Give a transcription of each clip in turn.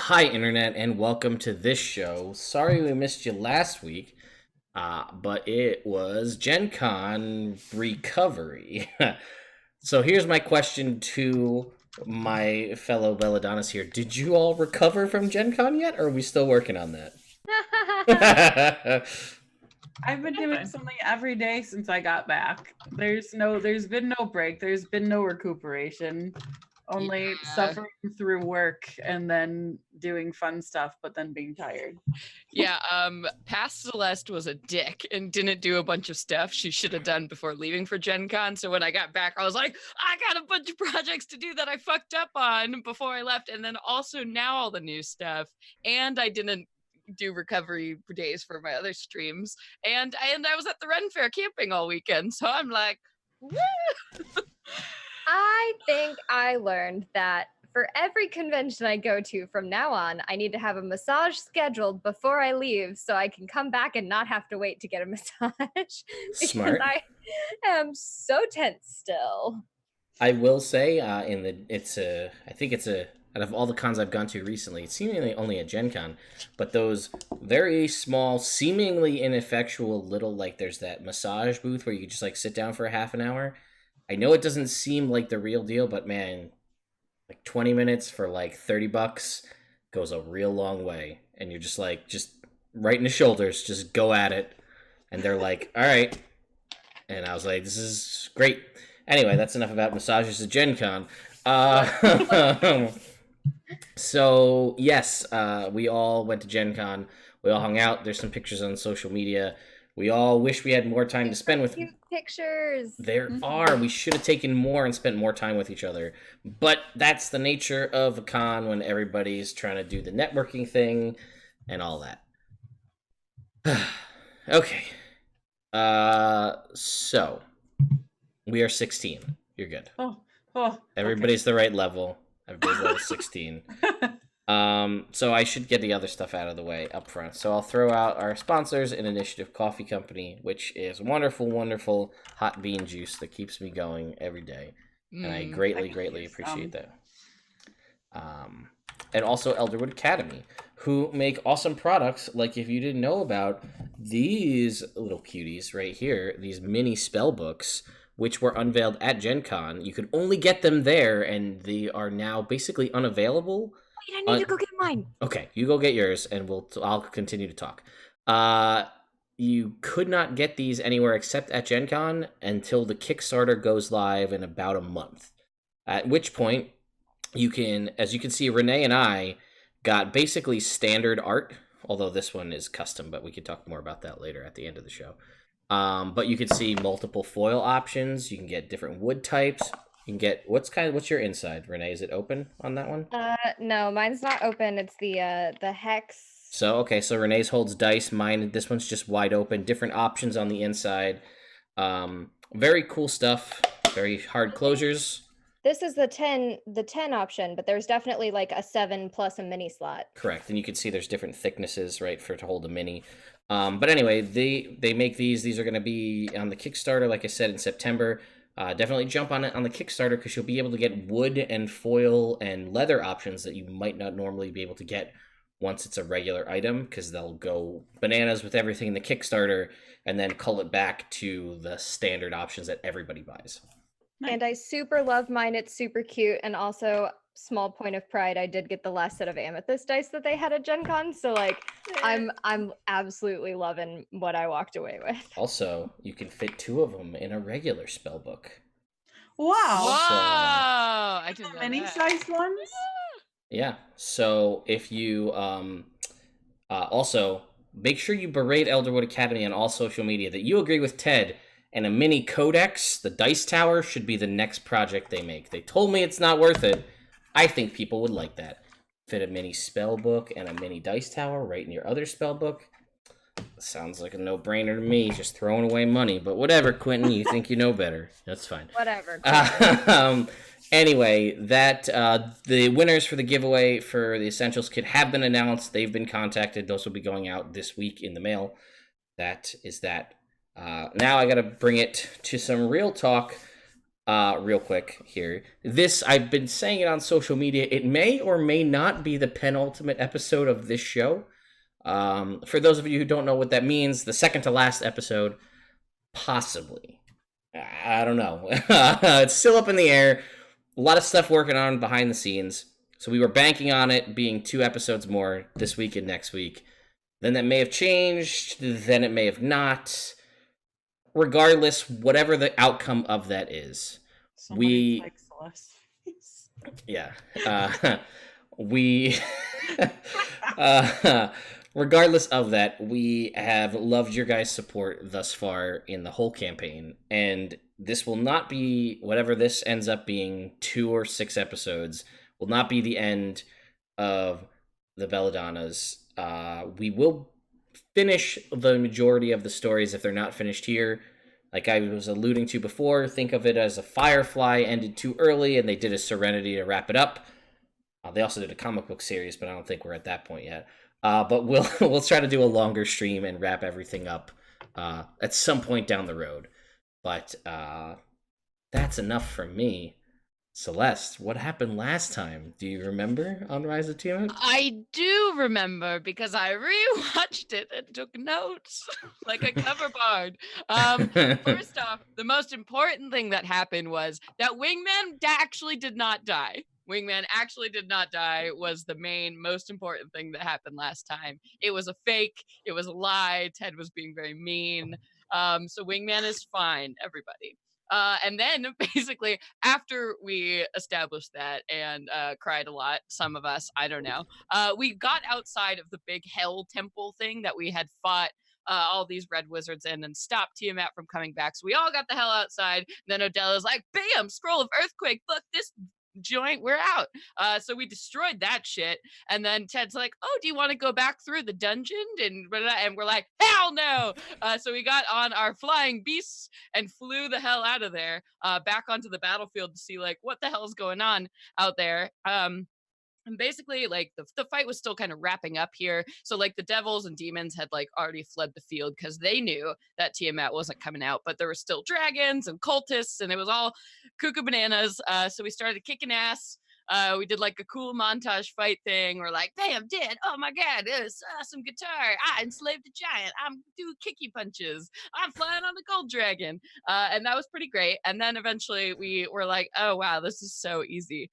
Hi, Internet, and welcome to this show. Sorry we missed you last week, but it was Gen Con recovery. So here's my question to my fellow Belladonnas here. Did you all recover from Gen Con yet, or are we still working on that? I've been doing something every day since I got back. There's been no break. There's been no recuperation. Only suffering through work and then doing fun stuff, but then being tired. Yeah, Past Celeste was a dick and didn't do a bunch of stuff she should have done before leaving for Gen Con. So when I got back, I was like, I got a bunch of projects to do that I fucked up on before I left. And then also now all the new stuff. And I didn't do recovery days for my other streams. And I was at the Ren Fair camping all weekend. So I'm like, woo! I think I learned that for every convention I go to from now on, I need to have a massage scheduled before I leave so I can come back and not have to wait to get a massage. Because Smart. I am so tense still. I will say, I think it's out of all the cons I've gone to recently, it's seemingly only a Gen Con, but those very small, seemingly ineffectual little, like there's that massage booth where you just like sit down for a half an hour. I know it doesn't seem like the real deal, but man, like 20 minutes for like $30 goes a real long way. And you're just like, just right in the shoulders, just go at it. And they're like, all right. And I was like, this is great. Anyway, that's enough about massages at Gen Con. So, yes, we all went to Gen Con. We all hung out. There's some pictures on social media. We all wish we had more time to spend with... Cute pictures. There are. We should have taken more and spent more time with each other. But that's the nature of a con when everybody's trying to do the networking thing and all that. Okay. So we are 16. You're good. Everybody's the right level. Everybody's level 16. So I should get the other stuff out of the way up front. So I'll throw out our sponsors, An Initiative Coffee Company, which is wonderful, wonderful hot bean juice that keeps me going every day. And I greatly appreciate that. And also Elderwood Academy, who make awesome products. Like if you didn't know about these little cuties right here, these mini spell books, which were unveiled at Gen Con. You could only get them there, and they are now basically unavailable. Wait, I need to go get mine. Okay, you go get yours, and I'll continue to talk. You could not get these anywhere except at Gen Con until the Kickstarter goes live in about a month. At which point, you can, as you can see, Renee and I got basically standard art, although this one is custom, but we can talk more about that later at the end of the show. But you can see multiple foil options. You can get different wood types. You can get what's your inside, Renee? Is it open on that one? No, mine's not open. It's the hex. So Renee's holds dice. This one's just wide open. Different options on the inside. Very cool stuff. Very hard closures. This is the 10 option, but there's definitely like a 7 plus a mini slot. Correct, and you can see there's different thicknesses, right, to hold a mini. But anyway, they make these. These are going to be on the Kickstarter, like I said, in September. Definitely jump on it on the Kickstarter because you'll be able to get wood and foil and leather options that you might not normally be able to get once it's a regular item, because they'll go bananas with everything in the Kickstarter and then cull it back to the standard options that everybody buys. And I super love mine. It's super cute. And also, small point of pride, I did get the last set of amethyst dice that they had at Gen Con. So like, I'm absolutely loving what I walked away with. Also, you can fit 2 of them in a regular spell book. Wow. Whoa! I didn't know Mini that. sized ones? Yeah. So if you also make sure you berate Elderwood Academy on all social media that you agree with Ted, and a mini codex, the Dice Tower, should be the next project they make. They told me it's not worth it. I think people would like that. Fit a mini spell book and a mini Dice Tower right in your other spell book. Sounds like a no-brainer to me, just throwing away money. But whatever, Quentin, you think you know better. That's fine. Whatever. Anyway, the winners for the giveaway for the Essentials Kit have been announced. They've been contacted. Those will be going out this week in the mail. That is that. Now I got to bring it to some real talk. real quick here. This, I've been saying it on social media. It may or may not be the penultimate episode of this show. For those of you who don't know what that means, the second to last episode, possibly. I don't know. It's still up in the air. A lot of stuff working on behind the scenes. So we were banking on it being 2 episodes more this week and next week. Then that may have changed. Then it may have not. Regardless, whatever the outcome of that is, Somebody like Celeste. Yeah. We regardless of that, we have loved your guys' support thus far in the whole campaign, and this will not be, whatever this ends up being, 2 or 6 episodes, will not be the end of the Belladonnas. We will finish the majority of the stories if they're not finished here. Like I was alluding to before, think of it as a Firefly ended too early and they did a Serenity to wrap it up. They also did a comic book series, but I don't think we're at that point yet. But we'll try to do a longer stream and wrap everything up at some point down the road. But that's enough from me. Celeste, what happened last time? Do you remember on Rise of Tiamat? I do remember because I rewatched it and took notes like a cover bard. First off, the most important thing that happened was that Wingman actually did not die. Wingman actually did not die was the most important thing that happened last time. It was a fake. It was a lie. Ted was being very mean. So Wingman is fine, everybody. And then basically after we established that and cried a lot, some of us, I don't know, we got outside of the big hell temple thing that we had fought all these red wizards in and stopped Tiamat from coming back. So we all got the hell outside. And then Odella's like, bam, scroll of earthquake. Look, this joint, we're out. So we destroyed that shit. And then Ted's like, oh, do you want to go back through the dungeon? And we're like, hell no. So we got on our flying beasts and flew the hell out of there, back onto the battlefield to see like what the hell's going on out there. And basically, like, the fight was still kind of wrapping up here. So, like, the devils and demons had, like, already fled the field because they knew that Tiamat wasn't coming out. But there were still dragons and cultists, and it was all cuckoo bananas. So we started kicking ass. We did, like, a cool montage fight thing. We're like, bam, dead. Oh, my God, it was awesome guitar. I enslaved a giant. I'm doing kicky punches. I'm flying on a gold dragon. And that was pretty great. And then eventually we were like, oh, wow, this is so easy.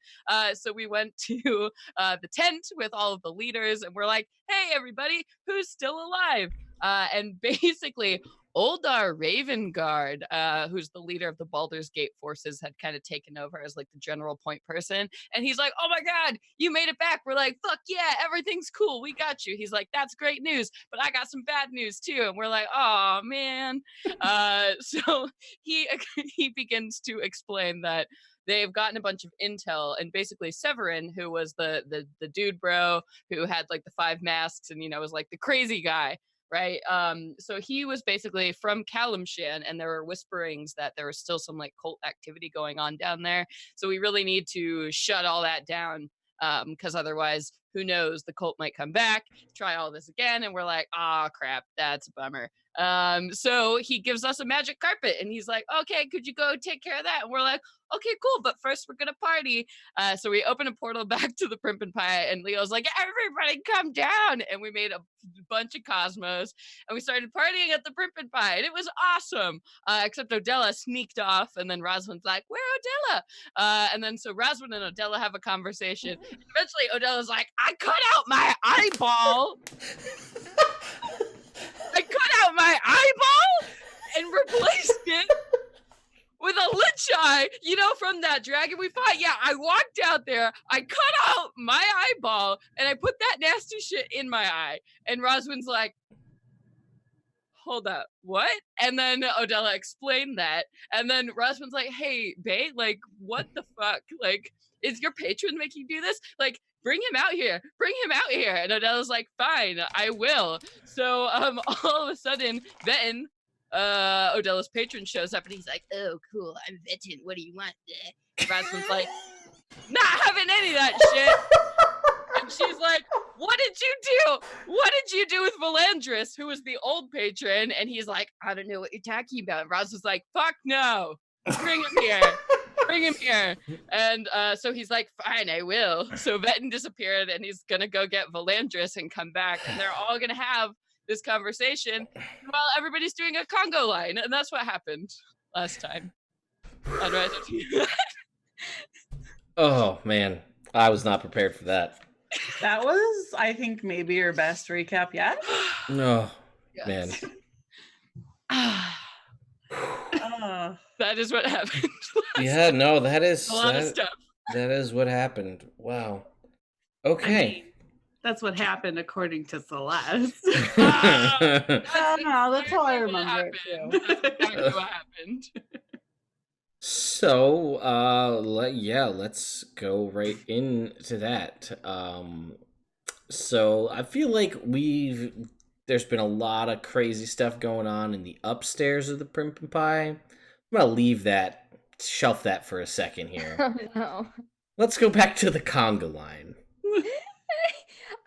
So we went to the tent with all of the leaders, and we're like, hey, everybody, who's still alive? And basically, Oldar Ravengard, who's the leader of the Baldur's Gate forces, had kind of taken over as like the general point person. And he's like, oh my God, you made it back. We're like, fuck yeah, everything's cool. We got you. He's like, that's great news, but I got some bad news too. And we're like, oh man. So he begins to explain that they've gotten a bunch of intel, and basically Severin, who was the dude bro who had like the 5 masks and, you know, was like the crazy guy, right? So he was basically from Kalimshan, and there were whisperings that there was still some like cult activity going on down there. So we really need to shut all that down, because otherwise, who knows, the cult might come back, try all this again, and we're like, ah, crap, that's a bummer. So he gives us a magic carpet, and he's like, okay, could you go take care of that? And we're like, okay, cool, but first we're gonna party. So we open a portal back to the Primp and Pie, and Leo's like, everybody come down. And we made a bunch of cosmos, and we started partying at the Primp and Pie, and it was awesome. Except Odella sneaked off, and then Roswen's like, where Odella? And then so Roswen and Odella have a conversation. Eventually Odella's like, I cut out my eyeball. I cut out my eyeball and replaced it with a lich eye, you know, from that dragon we fought. Yeah, I walked out there, I cut out my eyeball, and I put that nasty shit in my eye. And Roswen's like, hold up, what? And then Odella explained that. And then Roswen's like, hey, babe, like, what the fuck? Like, is your patron making you do this? Like, bring him out here. Bring him out here. And Odella's like, fine, I will. So all of a sudden, then Odella's patron shows up, and he's like, oh, cool, I'm Vetin. What do you want? And Roswen's like, not having any of that shit. And she's like, what did you do? What did you do with Valandris, who was the old patron? And he's like, I don't know what you're talking about. And Roswen's like, fuck no. Bring him here. Bring him here. And so he's like, fine, I will. So Vetten disappeared, and he's gonna go get Valandris and come back, and they're all gonna have this conversation while everybody's doing a Congo line, and that's what happened last time. On Rise of Tiamat. Oh man, I was not prepared for that. That was, I think, maybe your best recap yet. No, Yes. man. That is what happened. Yeah, no, that is A lot of stuff. That is what happened. Wow. Okay. I mean, that's what happened according to Celeste. That's how I remember it too. That's exactly what happened. So, let's go right into that. So I feel like there's been a lot of crazy stuff going on in the upstairs of the Primp and Pie. I'm gonna shelf that for a second here. Oh no. Let's go back to the conga line.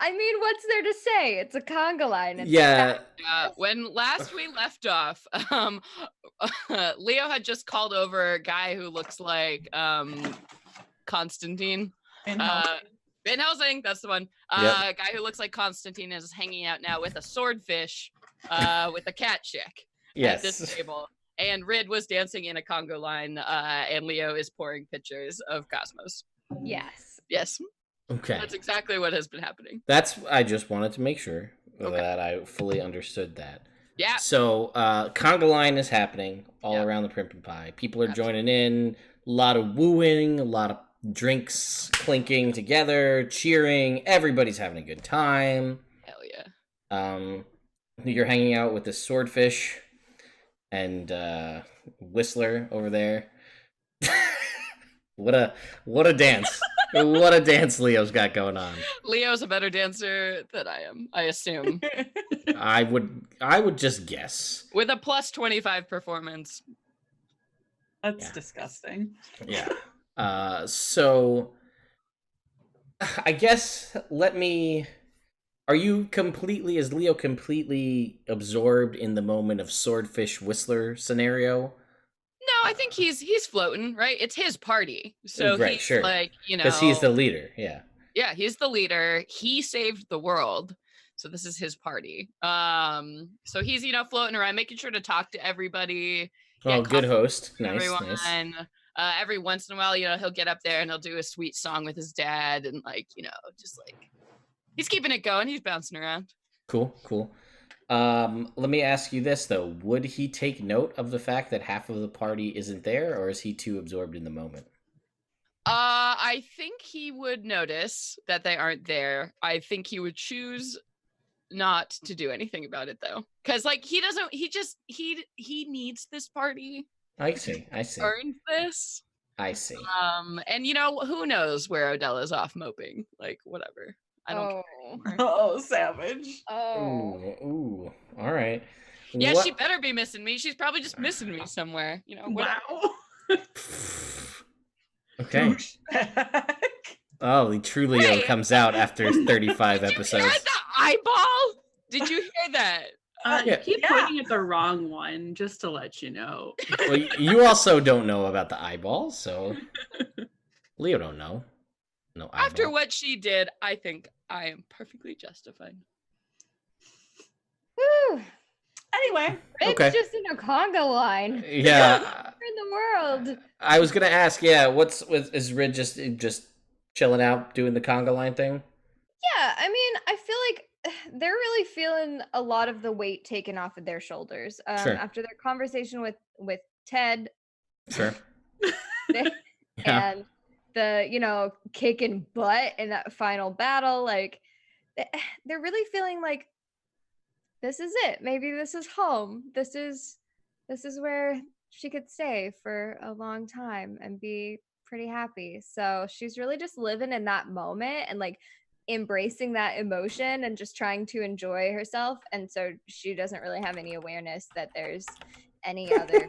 I mean, what's there to say? It's a conga line. It's Yeah. When last we left off, Leo had just called over a guy who looks like Constantine. Van Helsing, that's the one. A guy who looks like Constantine is hanging out now with a swordfish with a cat chick at this table. And Rid was dancing in a Congo line, and Leo is pouring pictures of Cosmos. Yes. Yes. Okay. That's exactly what has been happening. I just wanted to make sure that I fully understood that. Yeah. So, conga line is happening all around the Primp and Pie. People are joining in. A lot of wooing, a lot of drinks clinking together, cheering. Everybody's having a good time. Hell yeah. You're hanging out with the swordfish and Whistler over there. What a dance. What a dance Leo's got going on. Leo's a better dancer than I am, I assume. I would just guess. With a plus 25 performance. That's disgusting. Yeah. So I guess is Leo completely absorbed in the moment of swordfish Whistler scenario? No, I think he's floating, right? It's his party. So Right, he's like, because he's the leader. Yeah. Yeah, he's the leader. He saved the world. So this is his party. So he's, floating around, making sure to talk to everybody. Oh, good host. Nice, everyone. nice. Every once in a while, he'll get up there and he'll do a sweet song with his dad and he's keeping it going. He's bouncing around. Cool. Let me ask you this though. Would he take note of the fact that half of the party isn't there, or is he too absorbed in the moment? I think he would notice that they aren't there. I think he would choose not to do anything about it though. Cause he needs this party. I see. Earned this. I see. And who knows where Odella's off moping? Whatever. I don't care. Oh, savage. Oh. Ooh. All right. Yeah, she better be missing me. She's probably just missing me somewhere. Wow. Okay. Oh, the true Leo comes out after 35 episodes. Did you hear the eyeball? Did you hear that? You keep pointing at the wrong one, just to let you know. Well, you also don't know about the eyeball, so Leo don't know. No eyeball. After what she did, I think I am perfectly justified. Woo. Anyway, It's just in a conga line. Yeah. In the world. I was gonna ask. Yeah, is Rid just chilling out doing the conga line thing? Yeah, I mean, I feel like they're really feeling a lot of the weight taken off of their shoulders Sure. after their conversation with Ted. Sure. And the kicking butt in that final battle, they're really feeling like this is it. Maybe this is home. This is where she could stay for a long time and be pretty happy. So she's really just living in that moment and embracing that emotion and just trying to enjoy herself. And so she doesn't really have any awareness that there's any other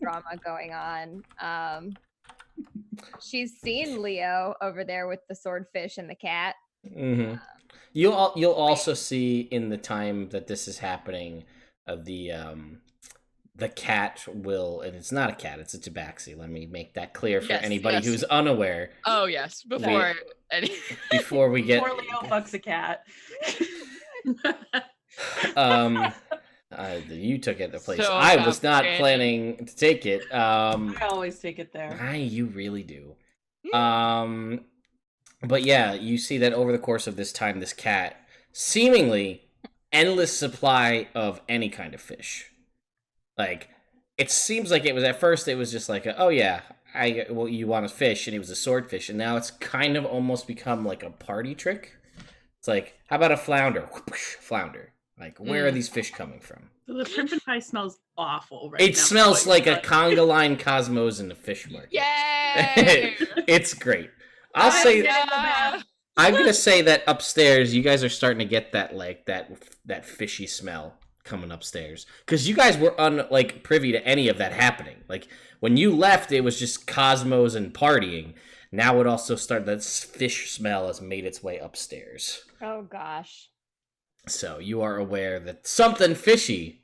drama going on. She's seen Leo over there with the swordfish and the cat. Mm-hmm. You'll also see in the time that this is happening, the the cat will, and it's not a cat, it's a tabaxi. Let me make that clear for Yes, anybody yes. who's unaware. Oh yes, before any. Before we get Poor Leo fucks a cat. you took it to place So I was not complicated. planning to take it. I always take it there. You really do. But yeah, you see that over the course of this time, this cat seemingly endless supply of any kind of fish. Like, it seems like it was at first it was just like oh yeah, you want a fish, and it was a swordfish, and now it's kind of almost become like a party trick. It's like, how about a flounder? Flounder. Like, where are these fish coming from? So the Primp and Pie smells awful right now. It smells like a conga line Cosmos in the fish market. Yay! It's great. I'll say Yeah. I'm gonna say that upstairs, you guys are starting to get that like that fishy smell coming upstairs, because you guys were privy to any of that happening. Like, when you left, it was just Cosmos and partying. Now it also started, that fish smell has made its way upstairs. Oh gosh. So you are aware that something fishy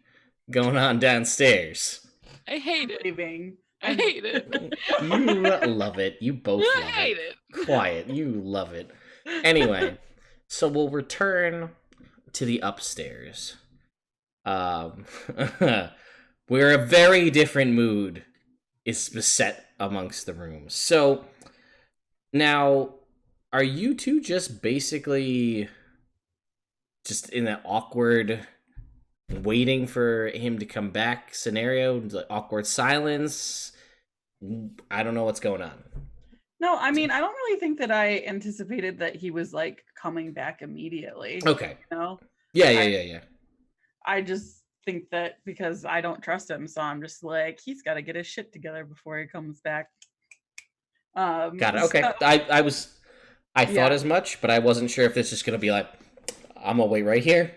going on downstairs. I hate it. Leaving. I hate it. You love it. You both I love hate it. it. Quiet. You love it. Anyway, so we'll return to the upstairs. Where a very different mood is beset amongst the rooms. So now, are you two just basically just in that awkward waiting for him to come back scenario, like awkward silence? I don't know what's going on. No, I mean, I don't really think that I anticipated that he was like coming back immediately. Okay. You know? Yeah. I just think that because I don't trust him, so I'm just like, he's got to get his shit together before he comes back. Got it. Okay. So, I thought as much, but I wasn't sure if this is going to be like, I'm gonna wait right here,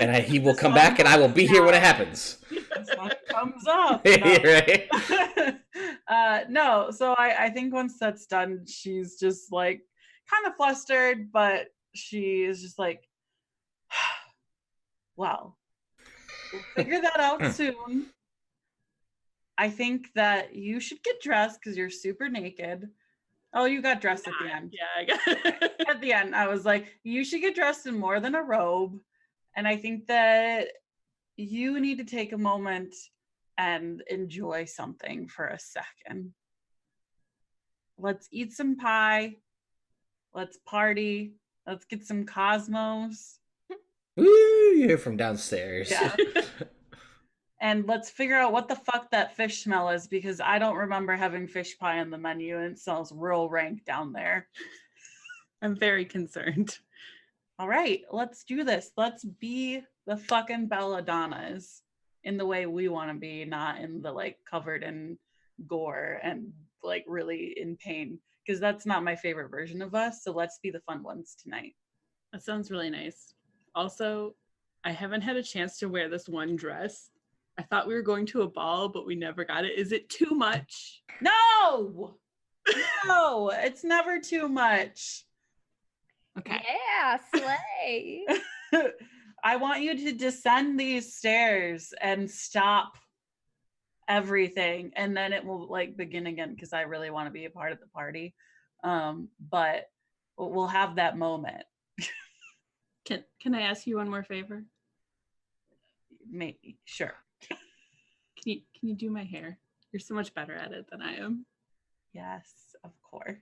and he will come back, and I will be here when it happens. That's when it comes up. No. Right? No, so I think once that's done, she's just like kind of flustered, but she is just like, well, we'll figure that out soon. I think that you should get dressed because you're super naked. Oh, you got dressed at the end. Yeah, I got it. At the end, I was like, you should get dressed in more than a robe. And I think that you need to take a moment and enjoy something for a second. Let's eat some pie. Let's party. Let's get some Cosmos. Woo! You hear from downstairs. Yeah. And let's figure out what the fuck that fish smell is, because I don't remember having fish pie on the menu, and it smells real rank down there. I'm very concerned. All right, let's do this. Let's be the fucking belladonnas in the way we want to be, not in the like covered in gore and like really in pain, because that's not my favorite version of us. So let's be the fun ones tonight. That sounds really nice. Also, I haven't had a chance to wear this one dress. I thought we were going to a ball, but we never got it. Is it too much? No, no, it's never too much. Okay. Yeah, slay. I want you to descend these stairs and stop everything, and then it will like begin again, because I really want to be a part of the party. But we'll have that moment. Can I ask you one more favor? Maybe, sure. Can you do my hair? You're so much better at it than I am. Yes, of course.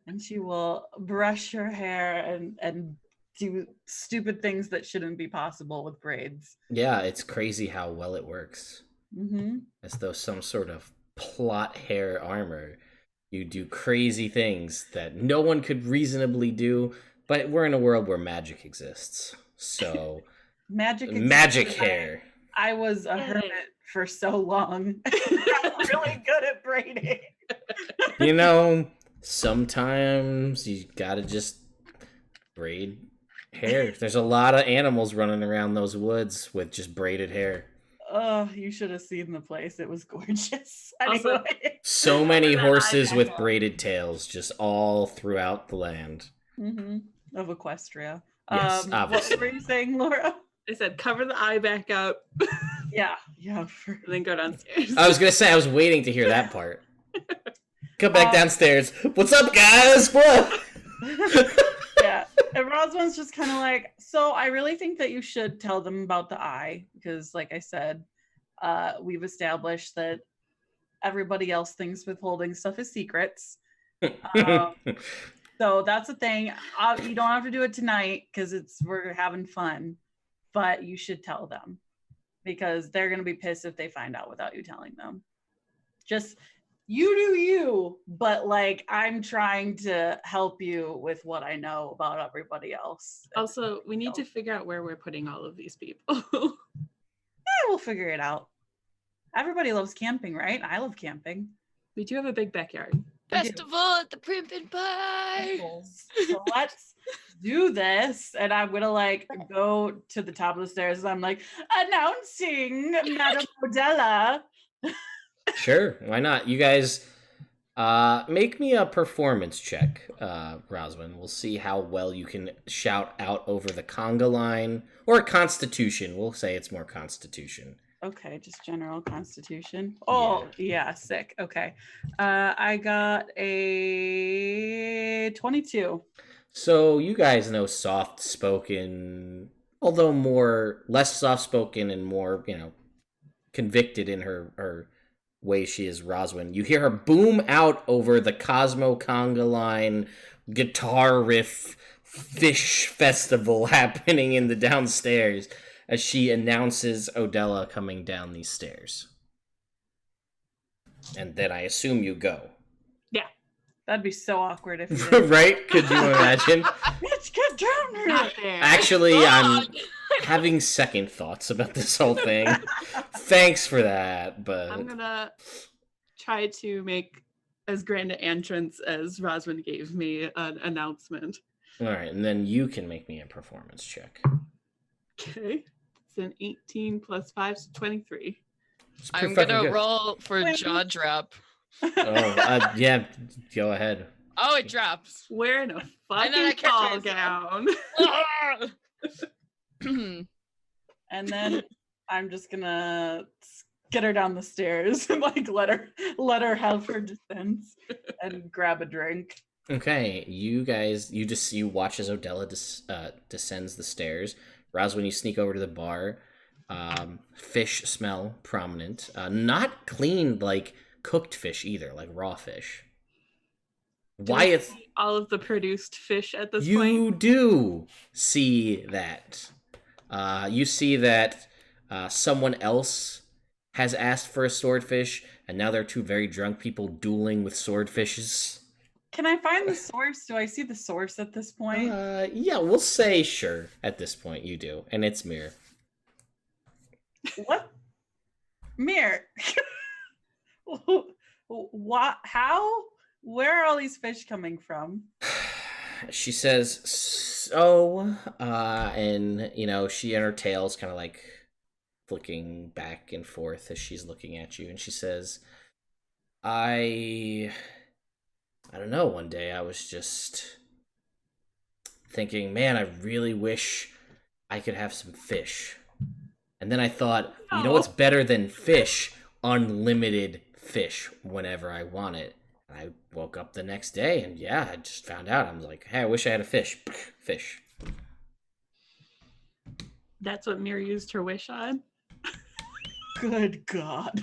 And she will brush your hair and do stupid things that shouldn't be possible with braids. Yeah, it's crazy how well it works. Mm-hmm. As though some sort of plot hair armor. You do crazy things that no one could reasonably do, but we're in a world where magic exists. So Magic hair. I was a hermit for so long. I'm really good at braiding. You know, sometimes you gotta just braid hair. There's a lot of animals running around those woods with just braided hair. Oh, you should have seen the place. It was gorgeous. Also, Anyway. So many horses with I- braided tails just all throughout the land. Mm-hmm. Of Equestria. Yes, What obviously. were you saying, Laura? I said cover the eye back up. Yeah. And then go downstairs. I was gonna say I was waiting to hear that part. Come back downstairs. What's up, guys? What? Yeah. And Roswell's just kind of like, so I really think that you should tell them about the eye because, like I said, we've established that everybody else thinks withholding stuff is secrets. So that's the thing. You don't have to do it tonight because we're having fun, but you should tell them because they're gonna be pissed if they find out without you telling them. Just you do you, but like I'm trying to help you with what I know about everybody else. Also, we need to figure out where we're putting all of these people. We'll figure it out. Everybody loves camping, right? I love camping. We do have a big backyard. Festival at the Primp and Pie. So let's do this. And I'm gonna like go to the top of the stairs and I'm like, announcing Madame Odella. Sure, why not? You guys make me a performance check, Roswen. We'll see how well you can shout out over the conga line. Or a constitution. We'll say it's more constitution. Okay, just general constitution. Oh, yeah, sick. Okay. I got a 22. So you guys know soft-spoken, although less soft-spoken and more, convicted in her way she is Roswen. You hear her boom out over the Cosmo Conga line guitar riff fish festival happening in the downstairs as she announces Odella coming down these stairs. And then I assume you go. Yeah. That'd be so awkward if you did. Right? Could you imagine? Bitch, get down here. Not there. Actually, I'm having second thoughts about this whole thing. Thanks for that, but I'm gonna try to make as grand an entrance as Roswen gave me an announcement. all right, and then you can make me a performance check. Okay. It's an 18 plus 5, so 23. It's I'm pretty fucking gonna good. roll for jaw drop. Yeah, go ahead. Oh, it drops. Wearing a And then I fucking catch ball myself. gown. And then I'm just gonna get her down the stairs and like let her have her descents and grab a drink. Okay, you guys, you watch as Odella descends the stairs. Roswen, you sneak over to the bar. Fish smell prominent. Not cleaned like cooked fish either, like raw fish. Why it's See all of the produced fish at this you point? do see that. You see that someone else has asked for a swordfish, and now there are two very drunk people dueling with swordfishes. Can I find the source? Do I see the source at this point? Yeah, we'll say sure at this point you do, and it's Mir. What? Mir. What? How? Where are all these fish coming from? She says, so, and, she and her tail's kind of like flicking back and forth as she's looking at you, and she says, I don't know, one day I was just thinking, man, I really wish I could have some fish. And then I thought, you know what's better than fish? Unlimited fish whenever I want it. And I woke up the next day and I just found out. I was like, hey, I wish I had a fish. Fish. That's what Mir used her wish on. Good God.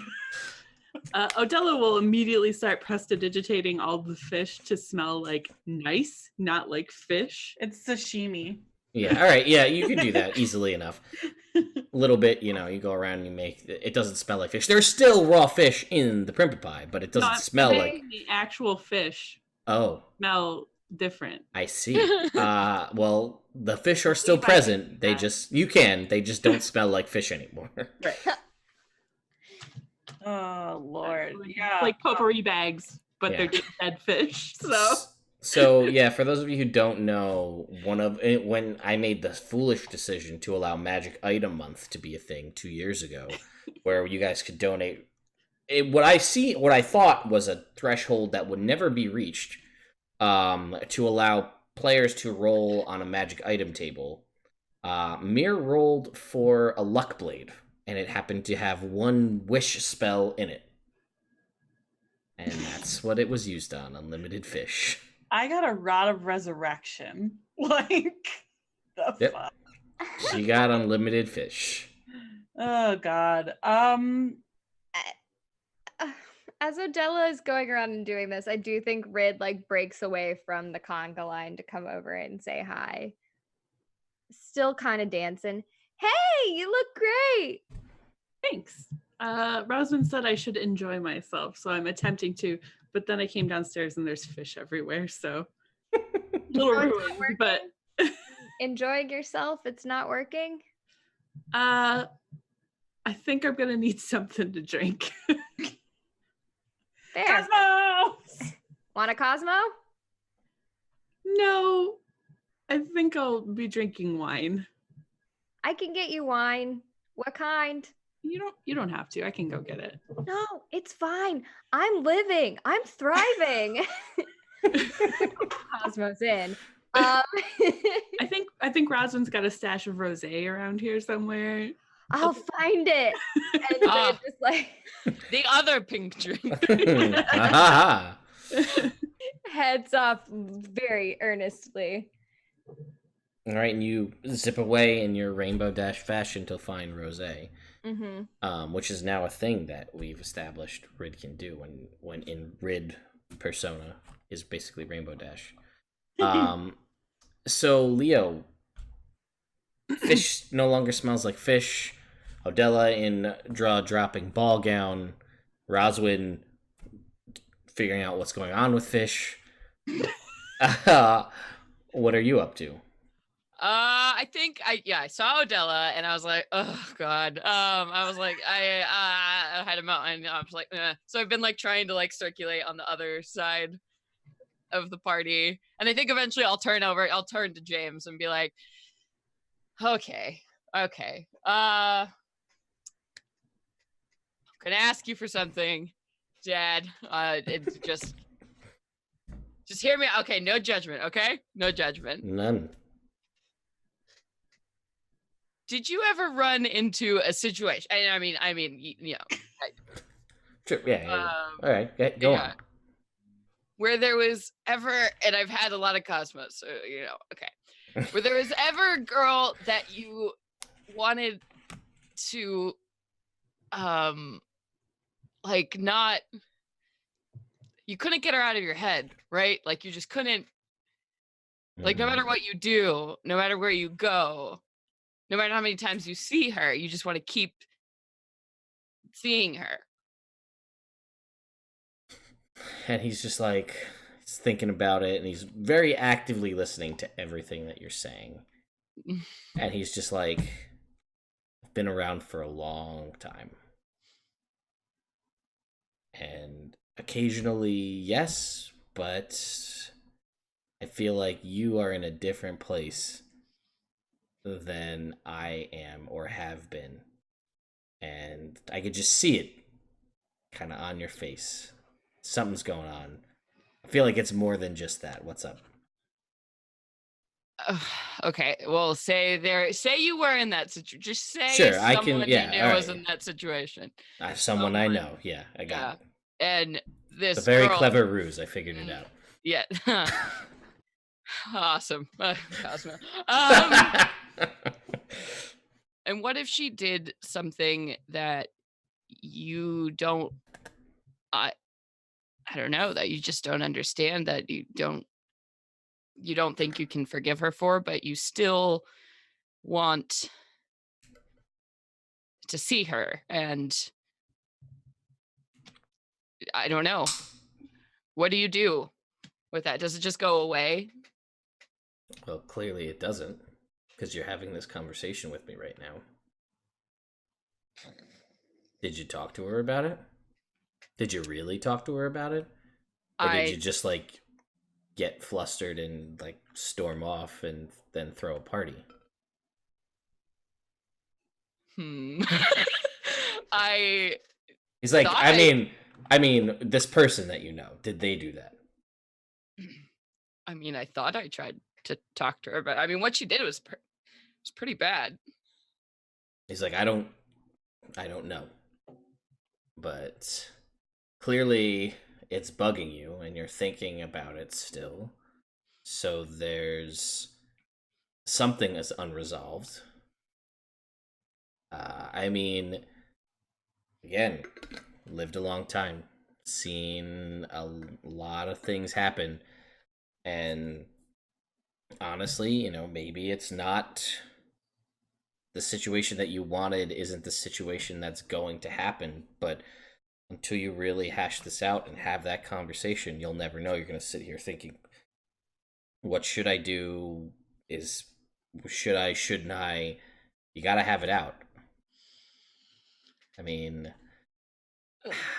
Odella will immediately start prestidigitating all the fish to smell like nice, not like fish. It's sashimi. Yeah, all right. Yeah, you can do that easily enough. A little bit, you go around and you make it doesn't smell like fish. There's still raw fish in the Primp and Pie, but it doesn't smell like the actual fish. Oh, Smell different. I see. Well, the fish are still present. They just don't smell like fish anymore. Right. Oh Lord. Yeah. Like potpourri bags, but they're just dead fish. So yeah, for those of you who don't know, when I made the foolish decision to allow Magic Item Month to be a thing 2 years ago, where you guys could donate, what I thought was a threshold that would never be reached, to allow players to roll on a Magic Item table. Mir rolled for a Luck Blade, and it happened to have one wish spell in it. And that's what it was used on, unlimited fish. I got a Rod of Resurrection. Like, the Yep. fuck? She got unlimited fish. Oh, God. As Odella is going around and doing this, I do think Rid like breaks away from the conga line to come over and say hi. Still kind of dancing. Hey, you look great. Thanks. Roswen said I should enjoy myself, so I'm attempting to, but then I came downstairs and there's fish everywhere, so a little Oh, it's not ruined, but Enjoying yourself, it's not working. I think I'm gonna need something to drink. There. Cosmo! Want a Cosmo? No, I think I'll be drinking wine. I can get you wine. What kind? You don't have to. I can go get it. No, it's fine. I'm living. I'm thriving. Cosmo's in. I think Roswin's got a stash of rosé around here somewhere. I'll find it. And they're just like The other pink drink. Ah. heads off very earnestly. All right, and you zip away in your Rainbow Dash fashion to find Rosé, which is now a thing that we've established Rid can do when in Rid persona is basically Rainbow Dash. So Leo, fish no longer smells like fish. Odella in dropping ball gown. Roswen figuring out what's going on with fish. What are you up to? I think I saw Odella and I was like, oh God. I was like, I had a mountain. I was like, eh. So I've been like trying to like circulate on the other side of the party, and I think eventually I'll turn to James and be like, okay, I'm gonna ask you for something, Dad. It's just hear me. Okay, no judgment. Okay, no judgment. None. Did you ever run into a situation? I mean, you know. Sure, yeah. All right, go on. Where there was ever, and I've had a lot of Cosmos, so you know, okay. Where there was ever a girl that you wanted to, like not, you couldn't get her out of your head, right? Like you just couldn't, like no matter what you do, no matter where you go, no matter how many times you see her, you just want to keep seeing her. And he's just like, he's thinking about it, and he's very actively listening to everything that you're saying. And he's just like, I've been around for a long time. And occasionally, yes, but I feel like you are in a different place than I am or have been. And I could just see it kind of on your face. Something's going on. I feel like it's more than just that. What's up? Okay, well, say you were in that situation. Just say sure, I someone can. Yeah, you knew all was right. in that situation. Someone I know. Yeah, I got it. And this It's a very girl, clever ruse. I figured it out. Yeah. Awesome. Cosmo. And what if she did something that you don't, I don't know, that you just don't understand, that you don't think you can forgive her for, but you still want to see her, and I don't know. What do you do with that? Does it just go away? Well, clearly it doesn't, because you're having this conversation with me right now. Did you talk to her about it? Did you really talk to her about it? Or did you just like get flustered and like storm off and then throw a party? He's like, I mean, this person that you know, did they do that? I mean, I thought I tried to talk to her, but I mean, what she did was pretty bad. He's like, I don't I don't know. But clearly it's bugging you and you're thinking about it still. So there's something that's unresolved. I mean, again, lived a long time, seen a lot of things happen, and honestly, maybe it's not the situation that you wanted, isn't the situation that's going to happen, but until you really hash this out and have that conversation, you'll never know. You're going to sit here thinking, what should I do? Shouldn't I? You got to have it out. I mean,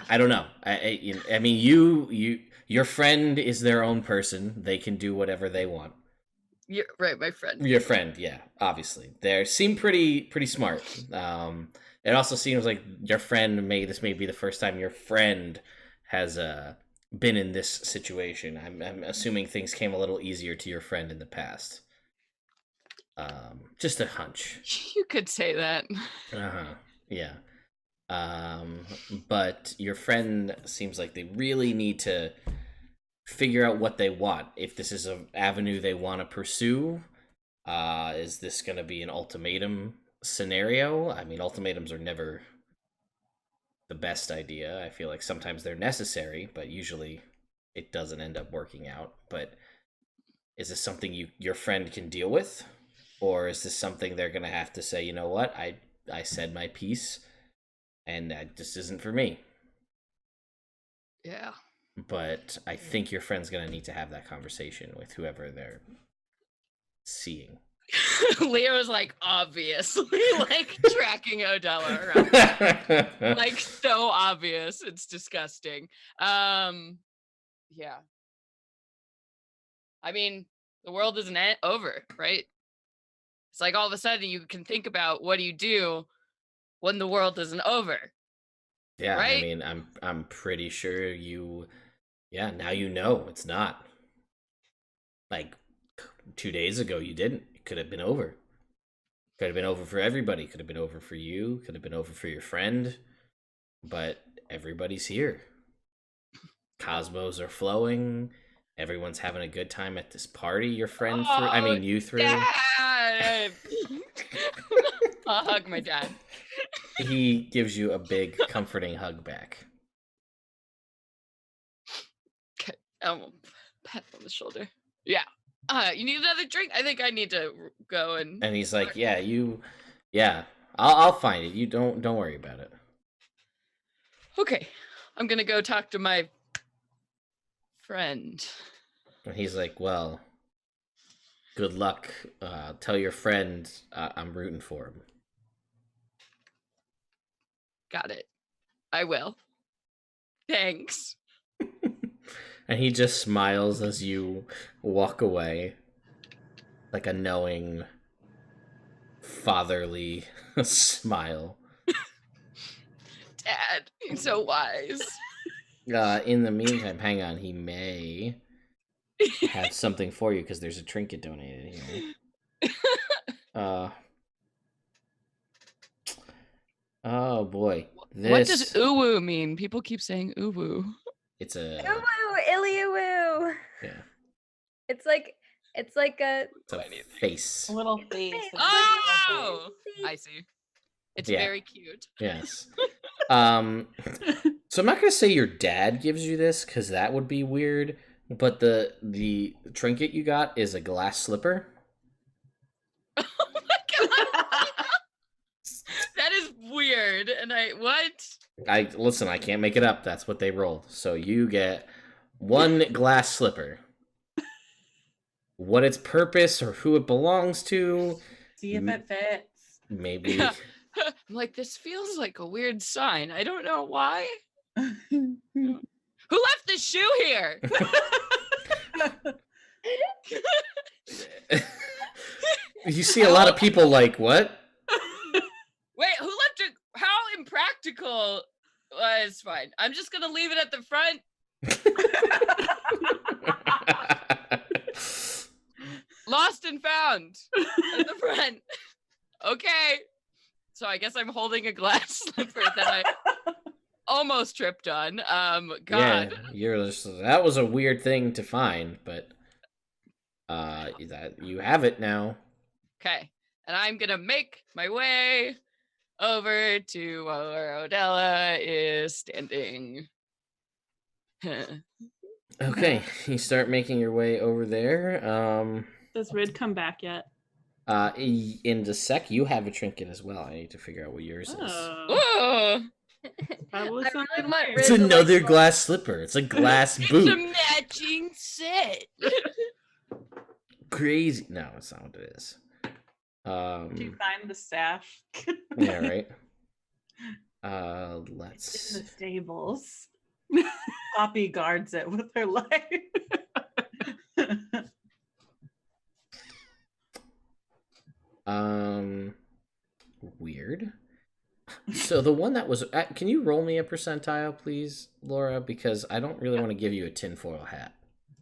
I don't know. I mean, your friend is their own person. They can do whatever they want. You're right, my friend. Your friend, yeah, obviously. They seem pretty smart. It also seems like your friend may be the first time your friend has been in this situation. I'm assuming things came a little easier to your friend in the past. Just a hunch. You could say that. Yeah. But your friend seems like they really need to figure out what they want. If this is an avenue they want to pursue, is this going to be an ultimatum scenario? I mean, ultimatums are never the best idea. I feel like sometimes they're necessary, but usually it doesn't end up working out. But is this something your friend can deal with? Or is this something they're going to have to say, you know what, I said my piece, and that just isn't for me? Yeah. But I think your friend's going to need to have that conversation with whoever they're seeing. Leo's like obviously like tracking Odella around. Like so obvious. It's disgusting. Yeah. I mean, the world isn't over, right? It's like all of a sudden you can think about what do you do when the world isn't over. Yeah, right? I mean, I'm pretty sure now you know it's not. Like 2 days ago you didn't. It could have been over. Could have been over for everybody. Could have been over for you. Could have been over for your friend. But everybody's here. Cosmos are flowing. Everyone's having a good time at this party your friend threw. I mean, you threw. Dad! I'll hug my dad. He gives you a big, comforting hug back. Okay. Pat on the shoulder. Yeah. You need another drink? I think I need to go and. And he's like, "Yeah, I'll find it. You don't worry about it." Okay, I'm gonna go talk to my friend. And he's like, "Well, good luck. Tell your friend I'm rooting for him." Got it. I will. Thanks. And he just smiles as you walk away, like a knowing, fatherly smile. Dad, he's so wise. In the meantime, hang on, he may have something for you because there's a trinket donated here. Oh boy. What does uwu mean? People keep saying uwu. It's a Uwu, Iliuwu. Yeah. It's like a It's a face. A little face. Oh, I see. It's very cute. Yes. So I'm not gonna say your dad gives you this because that would be weird. But the trinket you got is a glass slipper. Oh my god, that is weird. And I can't make it up. That's what they rolled. So you get one glass slipper. What its purpose or who it belongs to? See if it fits. Maybe. I'm like, this feels like a weird sign. I don't know why. Who left the shoe here? You see a lot of people like, what? Wait, who left it? How impractical? It's fine. I'm just gonna leave it at the front. Lost and found at the front. Okay, So I guess I'm holding a glass slipper that I almost tripped on. God. Yeah, that was a weird thing to find, but that you have it now. Okay. And I'm gonna make my way over to where Odella is standing. Okay, you start making your way over there. Does Rid come back yet? In the sec, you have a trinket as well. I need to figure out what yours is. Whoa! Probably I something really want weird. It's Rid to, like, another go- glass slipper. It's a glass It's boot. a matching set. Crazy. No, it's not what it is. Did you find the stash? Yeah, right. It's in Let's. the stables. Poppy guards it with her life. Weird. So the one that was, can you roll me a percentile, please, Laura? Because I don't really want to give you a tinfoil hat.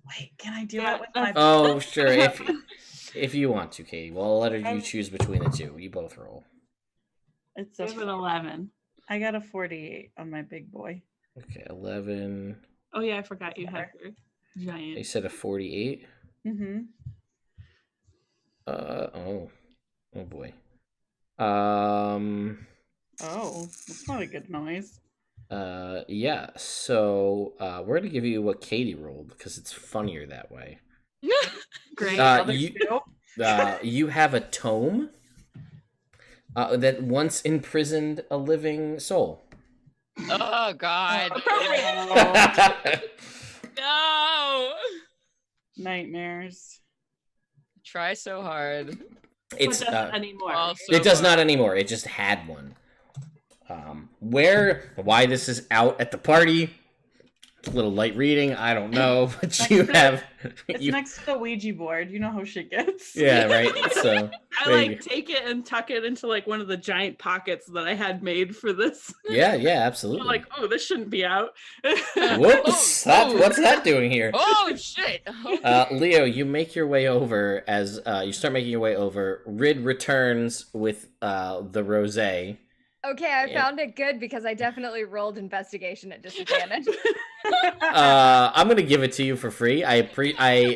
Wait, can I do Yeah, it with my? Oh, sure. If you want to, Katie. Well, I'll let you choose between the two. You both roll. It's I have an 11. I got a 48 on my big boy. Okay, 11. Oh yeah, I forgot you have your You giant. said a 48. Mm-hmm. Oh boy. Oh, that's not a good noise. Yeah. So we're gonna give you what Katie rolled because it's funnier that way. Great. You have a tome that once imprisoned a living soul. Oh God. No. Nightmares. Try so hard. It's But doesn't anymore. Also, it does not anymore. It just had one. Why this is out at the party? It's a little light reading. I don't know, but you have. It's next to the Ouija board. You know how shit gets. Yeah, right. So I like take it and tuck it into like one of the giant pockets that I had made for this. yeah, I'm absolutely. like, oh, this shouldn't be out. Whoops! What's that doing here? Oh shit. Leo, you make your way over as you start making your way over. Rid returns with the rosé. Okay, I Yeah. found it good because I definitely rolled investigation at disadvantage. I'm gonna give it to you for free. I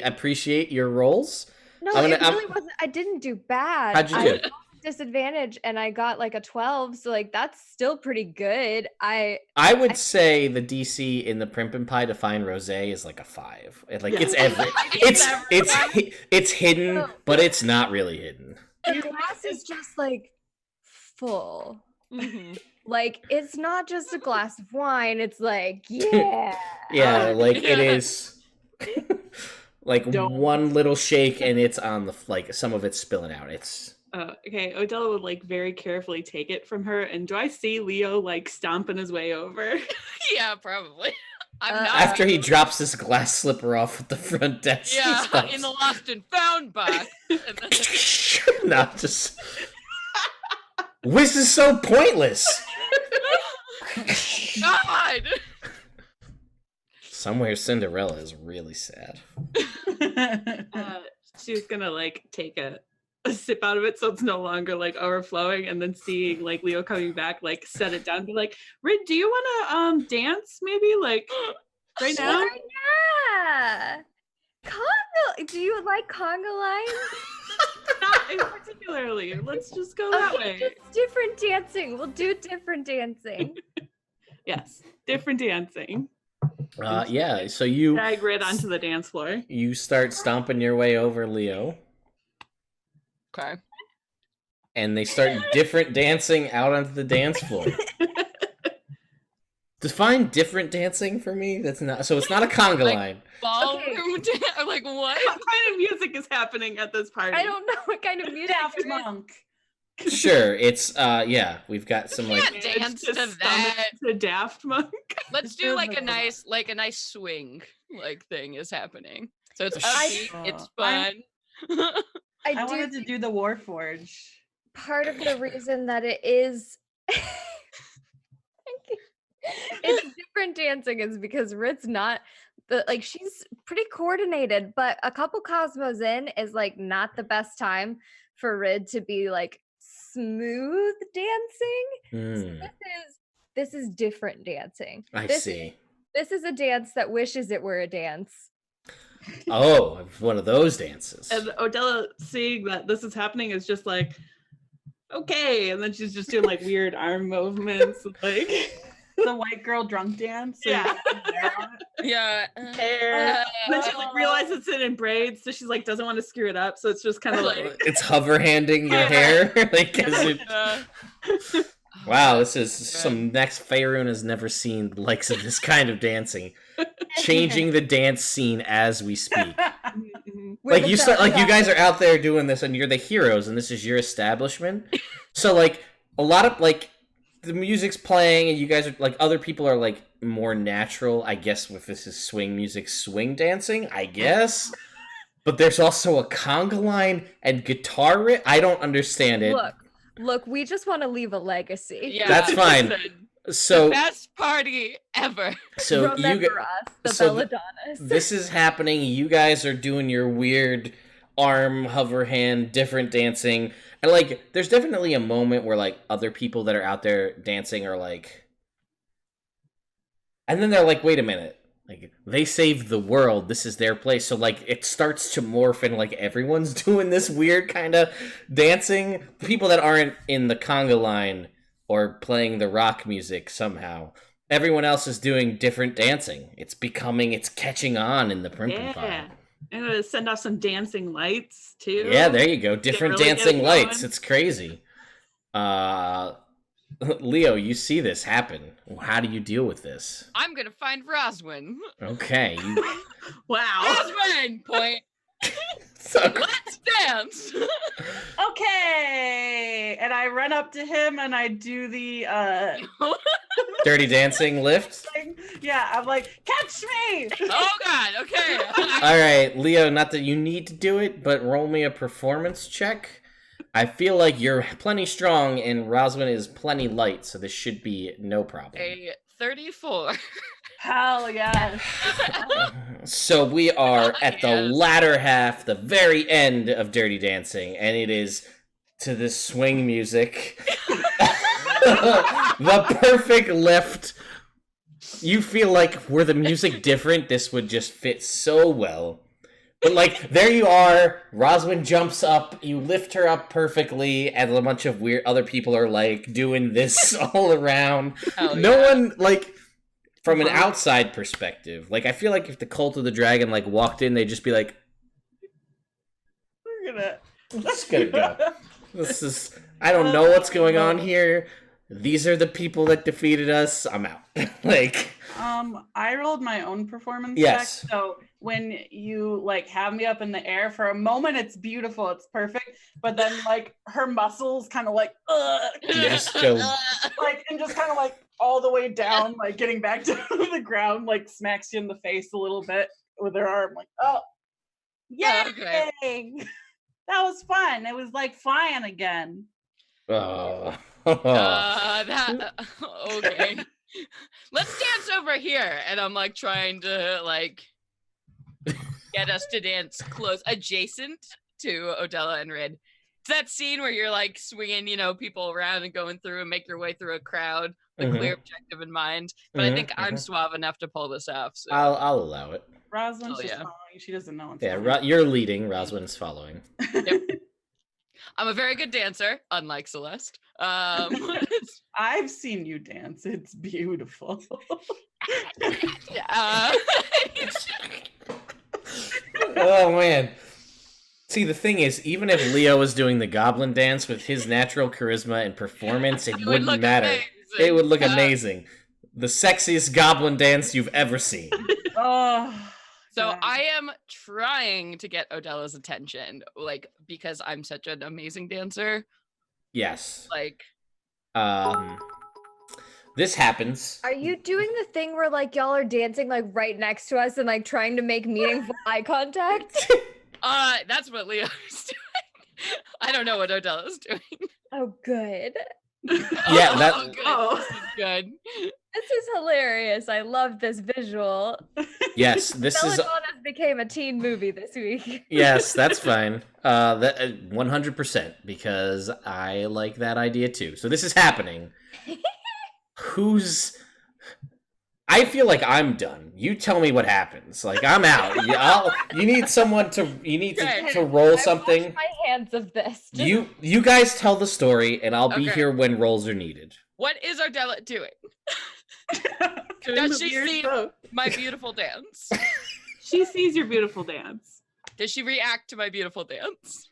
appreciate your rolls. No, I'm it gonna- really wasn't. I didn't do bad. How'd you I do? rolled disadvantage and I got like a 12, so like that's still pretty good. I would say the DC in the Primp and Pie to find rosé is like a 5. It's hidden, but it's not really hidden. The glass is just like full. Mhm. Like it's not just a glass of wine. It's like yeah. Yeah, like it is. Like Don't. one little shake and it's on the like some of it's spilling out. It's Okay, Odella would like very carefully take it from her. And do I see Leo like stomping his way over? Yeah, probably. I'm not. after he drops this glass slipper off at the front desk. he Yeah, stops. in the lost and found box. And then No, just. This is so pointless. God. Somewhere Cinderella is really sad. She was gonna like take a sip out of it so it's no longer like overflowing, and then seeing like Leo coming back, like set it down and be like, Rid, do you wanna dance maybe like right now? Sure, yeah. Conga. Do you like conga lines? Not in particularly. Let's just go that Okay, way. just different dancing. We'll do different dancing. Yes. Different dancing. Yeah, so you Drag Rid onto the dance floor. start stomping your way over Leo, Okay. and they start different dancing out onto the dance floor. Define different dancing for me. That's not so. It's not a conga Like- line. Ballroom dance. I'm like, what? What kind of music is happening at this party? I don't know what kind of music. Daft it is. Monk. Sure, it's yeah. We've got some like Can't dance to stomach that. to Daft Monk. Let's do like a nice swing like thing is happening. So it's upbeat, it's fun. I I do wanted to do the Warforge. part of the reason that it is it's different dancing is because Rit's not the like she's pretty coordinated, but a couple cosmos in is like not the best time for Rid to be like smooth dancing. So Mm, this is different dancing. I This see. This is a dance that wishes it were a dance. Oh, one of those dances. And Odella, seeing that this is happening, is just like, okay. And then she's just doing like weird arm movements, like The white girl drunk dance. So Yeah. you put hair on it. Yeah. hair. And then she like realizes it's in braids, so she's like doesn't want to screw it up. So it's just kind of like, It's hover handing your hair. Like, as it... Wow, this is some next Faerun has never seen the likes of this kind of dancing. Changing the dance scene as we speak. We're Like the you start, like you best guys are out there doing this, and you're the heroes, and this is your establishment. So like a lot of like the music's playing, and you guys are like other people are like more natural, I guess. If this is swing music, swing dancing, I guess. But there's also a conga line and guitar riff. I don't understand it. Look, we just want to leave a legacy. Yeah, That's fine. listen, So best party ever. so Remember us, the so Belladonnas. this is happening. You guys are doing your weird arm hover hand different dancing, and like there's definitely a moment where like other people that are out there dancing are like, and then they're like, wait a minute, like they saved the world, this is their place. So like it starts to morph and like everyone's doing this weird kind of dancing. People that aren't in the conga line or playing the rock music somehow, everyone else is doing different dancing. It's catching on in the Primp and Pie. yeah. I'm gonna send off some dancing lights too. Yeah, there you go. Different really dancing get lights. going. It's crazy. Leo, you see this happen. How do you deal with this? I'm gonna find Roswen. Okay. Wow. Roswen! Point. So, Let's dance. Okay. And I run up to him and I do the dirty dancing lift. thing. Yeah, I'm like, catch me! Oh God. Okay. All right, Leo, not that you need to do it, but roll me a performance check. I feel like you're plenty strong and Roswen is plenty light, so this should be no problem. A 34. Hell yes. So we are at the Yes. latter half, the very end of Dirty Dancing, and it is to this swing music. The perfect lift. You feel like were the music different, this would just fit so well. But like, there you are, Roswen jumps up, you lift her up perfectly, and a bunch of weird other people are like doing this all around. Hell No yeah. one, like, from an outside perspective, like, I feel like if the Cult of the Dragon, like, walked in, they'd just be like, We're gonna. I'm just gonna go. This is, I don't know what's going on here. These are the people that defeated us. I'm out. Like, I rolled my own performance Yes. check. So when you like have me up in the air for a moment, it's beautiful, it's perfect. But then like her muscles kind of like, you just go, like, and just kind of like all the way down, like getting back to the ground, like smacks you in the face a little bit with her arm, like, oh, yay! Okay. That was fun. It was like flying again. oh. Okay. Let's dance over here. And I'm like trying to like get us to dance close, adjacent to Odella and Rid. It's that scene where you're like swinging, people around and going through and make your way through a crowd, with a clear objective in mind. But I think I'm suave enough to pull this off. So. I'll allow it. Rosalind's Oh, just yeah. following. She doesn't know. What's Yeah, going you're leading. Roswin's following. Yep. I'm a very good dancer, unlike Celeste. I've seen you dance. It's beautiful. uh, Oh man. See, the thing is, even if Leo was doing the goblin dance with his natural charisma and performance, it would wouldn't look matter. amazing. It would look amazing. The sexiest goblin dance you've ever seen. Oh. So God. I am trying to get Odella's attention, like, because I'm such an amazing dancer. Yes. Like, This happens. Are you doing the thing where like y'all are dancing like right next to us and like trying to make meaningful eye contact? that's what Leo's doing. I don't know what Odella's doing. Oh, good. Yeah, that- good. Oh. This is good. This is hilarious. I love this visual. Yes, this is Belladonna's became a teen movie this week. yes, that's fine. That 100% because I like that idea too. So this is happening. Who's? I feel like I'm done. You tell me what happens. Like I'm out. You need someone to. You need to roll something. I wash my hands of this. You guys tell the story, and I'll be Okay. here when rolls are needed. What is Odella doing? Doing Does the she weird see stuff. my beautiful dance? She sees your beautiful dance. Does she react to my beautiful dance?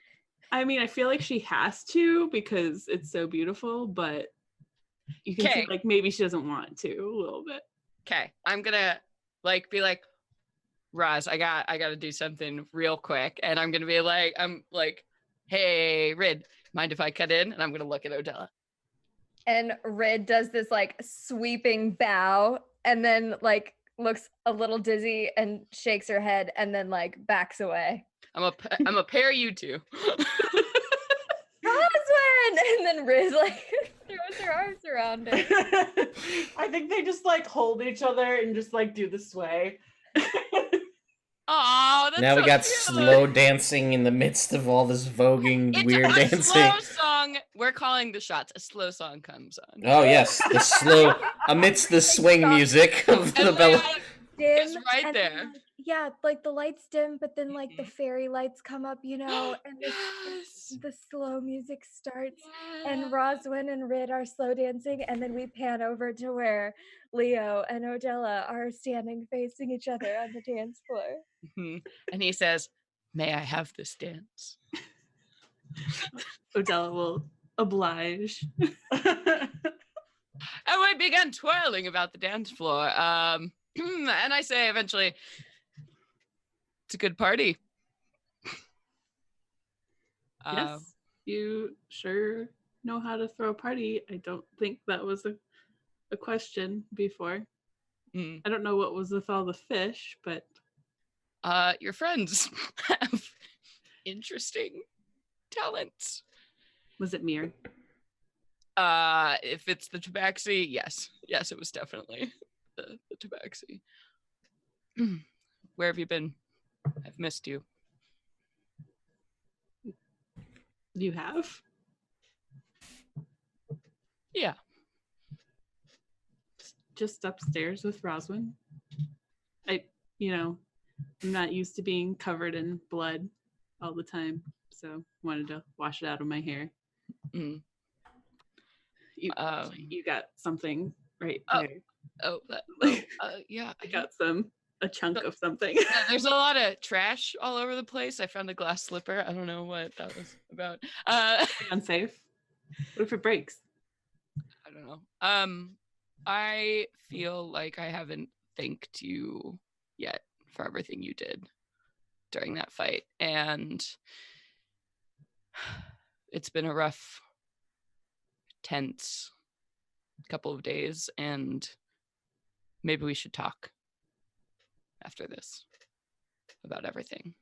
I mean, I feel like she has to because it's so beautiful, but you can see Okay. like maybe she doesn't want to a little bit. Okay, I'm gonna be like, Roz, I gotta do something real quick, and I'm gonna be like, hey, Rid, mind if I cut in? And I'm gonna look at Odella. And Rid does this like sweeping bow and then like looks a little dizzy and shakes her head and then like backs away. I'm a pair you two. Roswen! And then Rid like throws her arms around her. I think they just like hold each other and just like do the sway. Oh, that's Now we so got cute. slow dancing in the midst of all this voguing, It's weird a dancing. slow song. We're calling the shots. A slow song comes on. Oh yes, the slow amidst the swing music of the And Bella. It's Dim, right and there. then, like, yeah, like the lights dim, but then like the Mhm. fairy lights come up, you know, and Yes. the slow music starts. And Roswen and Rid are slow dancing, and then we pan over to where Leo and Odella are standing facing each other on the dance floor. Mhm. And he says, "May I have this dance?" Odella will oblige. And we began twirling about the dance floor. And I say eventually, it's a good party. Yes, you sure know how to throw a party. I don't think that was a question before. Mm. I don't know what was with all the fish, but Your friends have interesting talents. was it Mir? If it's the tabaxi, yes. Yes, it was definitely the tabaxi. Where have you been? I've missed you. You have? Yeah. Just upstairs with Roswen. I'm not used to being covered in blood all the time, so wanted to wash it out of my hair. Mm. You got something right Oh. there. Yeah. I got a chunk of something. Yeah, there's a lot of trash all over the place. I found a glass slipper. I don't know what that was about. Unsafe. What if it breaks? I don't know. I feel like I haven't thanked you yet for everything you did during that fight, and it's been a rough, tense couple of days, and maybe we should talk after this about everything.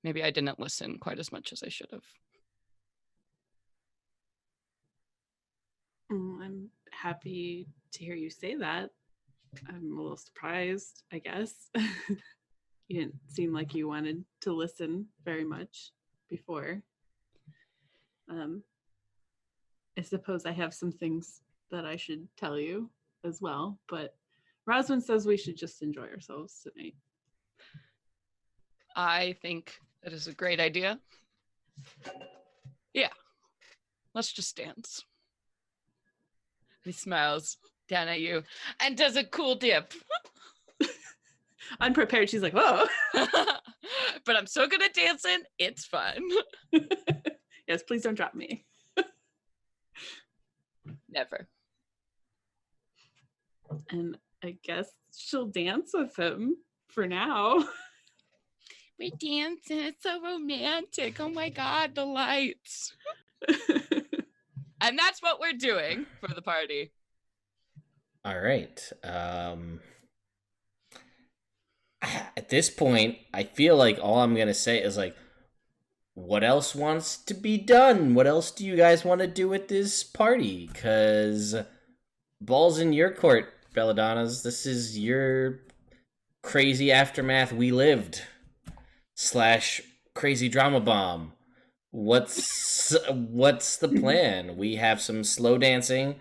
Maybe I didn't listen quite as much as I should have. I'm happy to hear you say that. I'm a little surprised, I guess. You didn't seem like you wanted to listen very much before. I suppose I have some things that I should tell you as well, but Roswin says we should just enjoy ourselves tonight. I think that is a great idea. Yeah, let's just dance. He smiles down at you and does a cool dip. Unprepared, she's like, whoa. But I'm so good at dancing, it's fun. Yes, please don't drop me. Never. And I guess she'll dance with him for now. We're dancing, it's so romantic. Oh my God, the lights. And that's what we're doing for the party. All right. At this point, I feel like all I'm going to say is like, what else wants to be done? What else do you guys want to do at this party? Because ball's in your court, Belladonnas. This is your crazy aftermath we lived / crazy drama bomb. What's the plan? We have some slow dancing,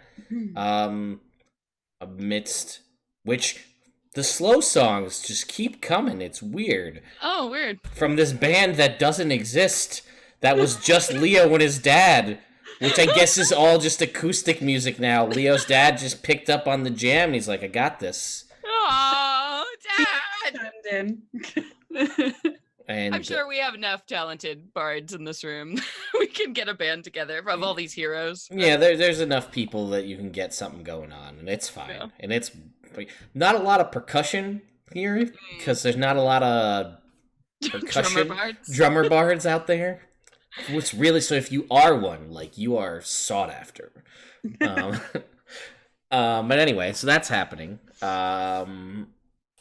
amidst which the slow songs just keep coming. It's weird. Oh, weird. From this band that doesn't exist, that was just Leo and his dad, which I guess is all just acoustic music now. Leo's dad just picked up on the jam and he's like, I got this. Oh, Dad! And And I'm sure we have enough talented bards in this room. We can get a band together of all these heroes. yeah, there's enough people that you can get something going on, and it's fine. Yeah. And it's not a lot of percussion here, because there's not a lot of percussion drummer bards out there. Which really, so if you are one, like, you are sought after. But anyway, so that's happening.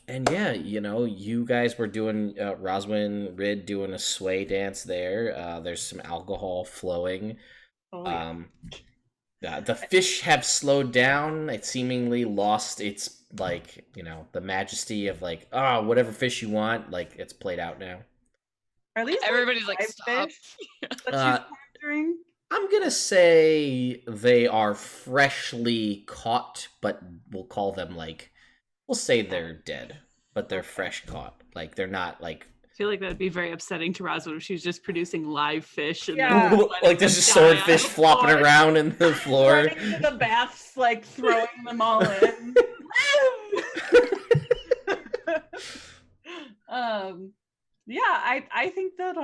And yeah, you know, you guys were doing Roswen, Rid doing a sway dance there. There's some alcohol flowing. oh, yeah. The fish have slowed down. It seemingly lost its, like, you know, the majesty of, like, whatever fish you want. Like, it's played out now. Or at least Everybody's like, live stop. fish that she's capturing. I'm gonna say they are freshly caught, but we'll call them, like, we'll say they're dead, but they're fresh caught. Like, they're not, like... I feel like that'd be very upsetting to Roswen if she was just producing live fish. And Yeah. then like, there's just swordfish flopping around in the floor. Running to the baths, like throwing them all in. Yeah, I think that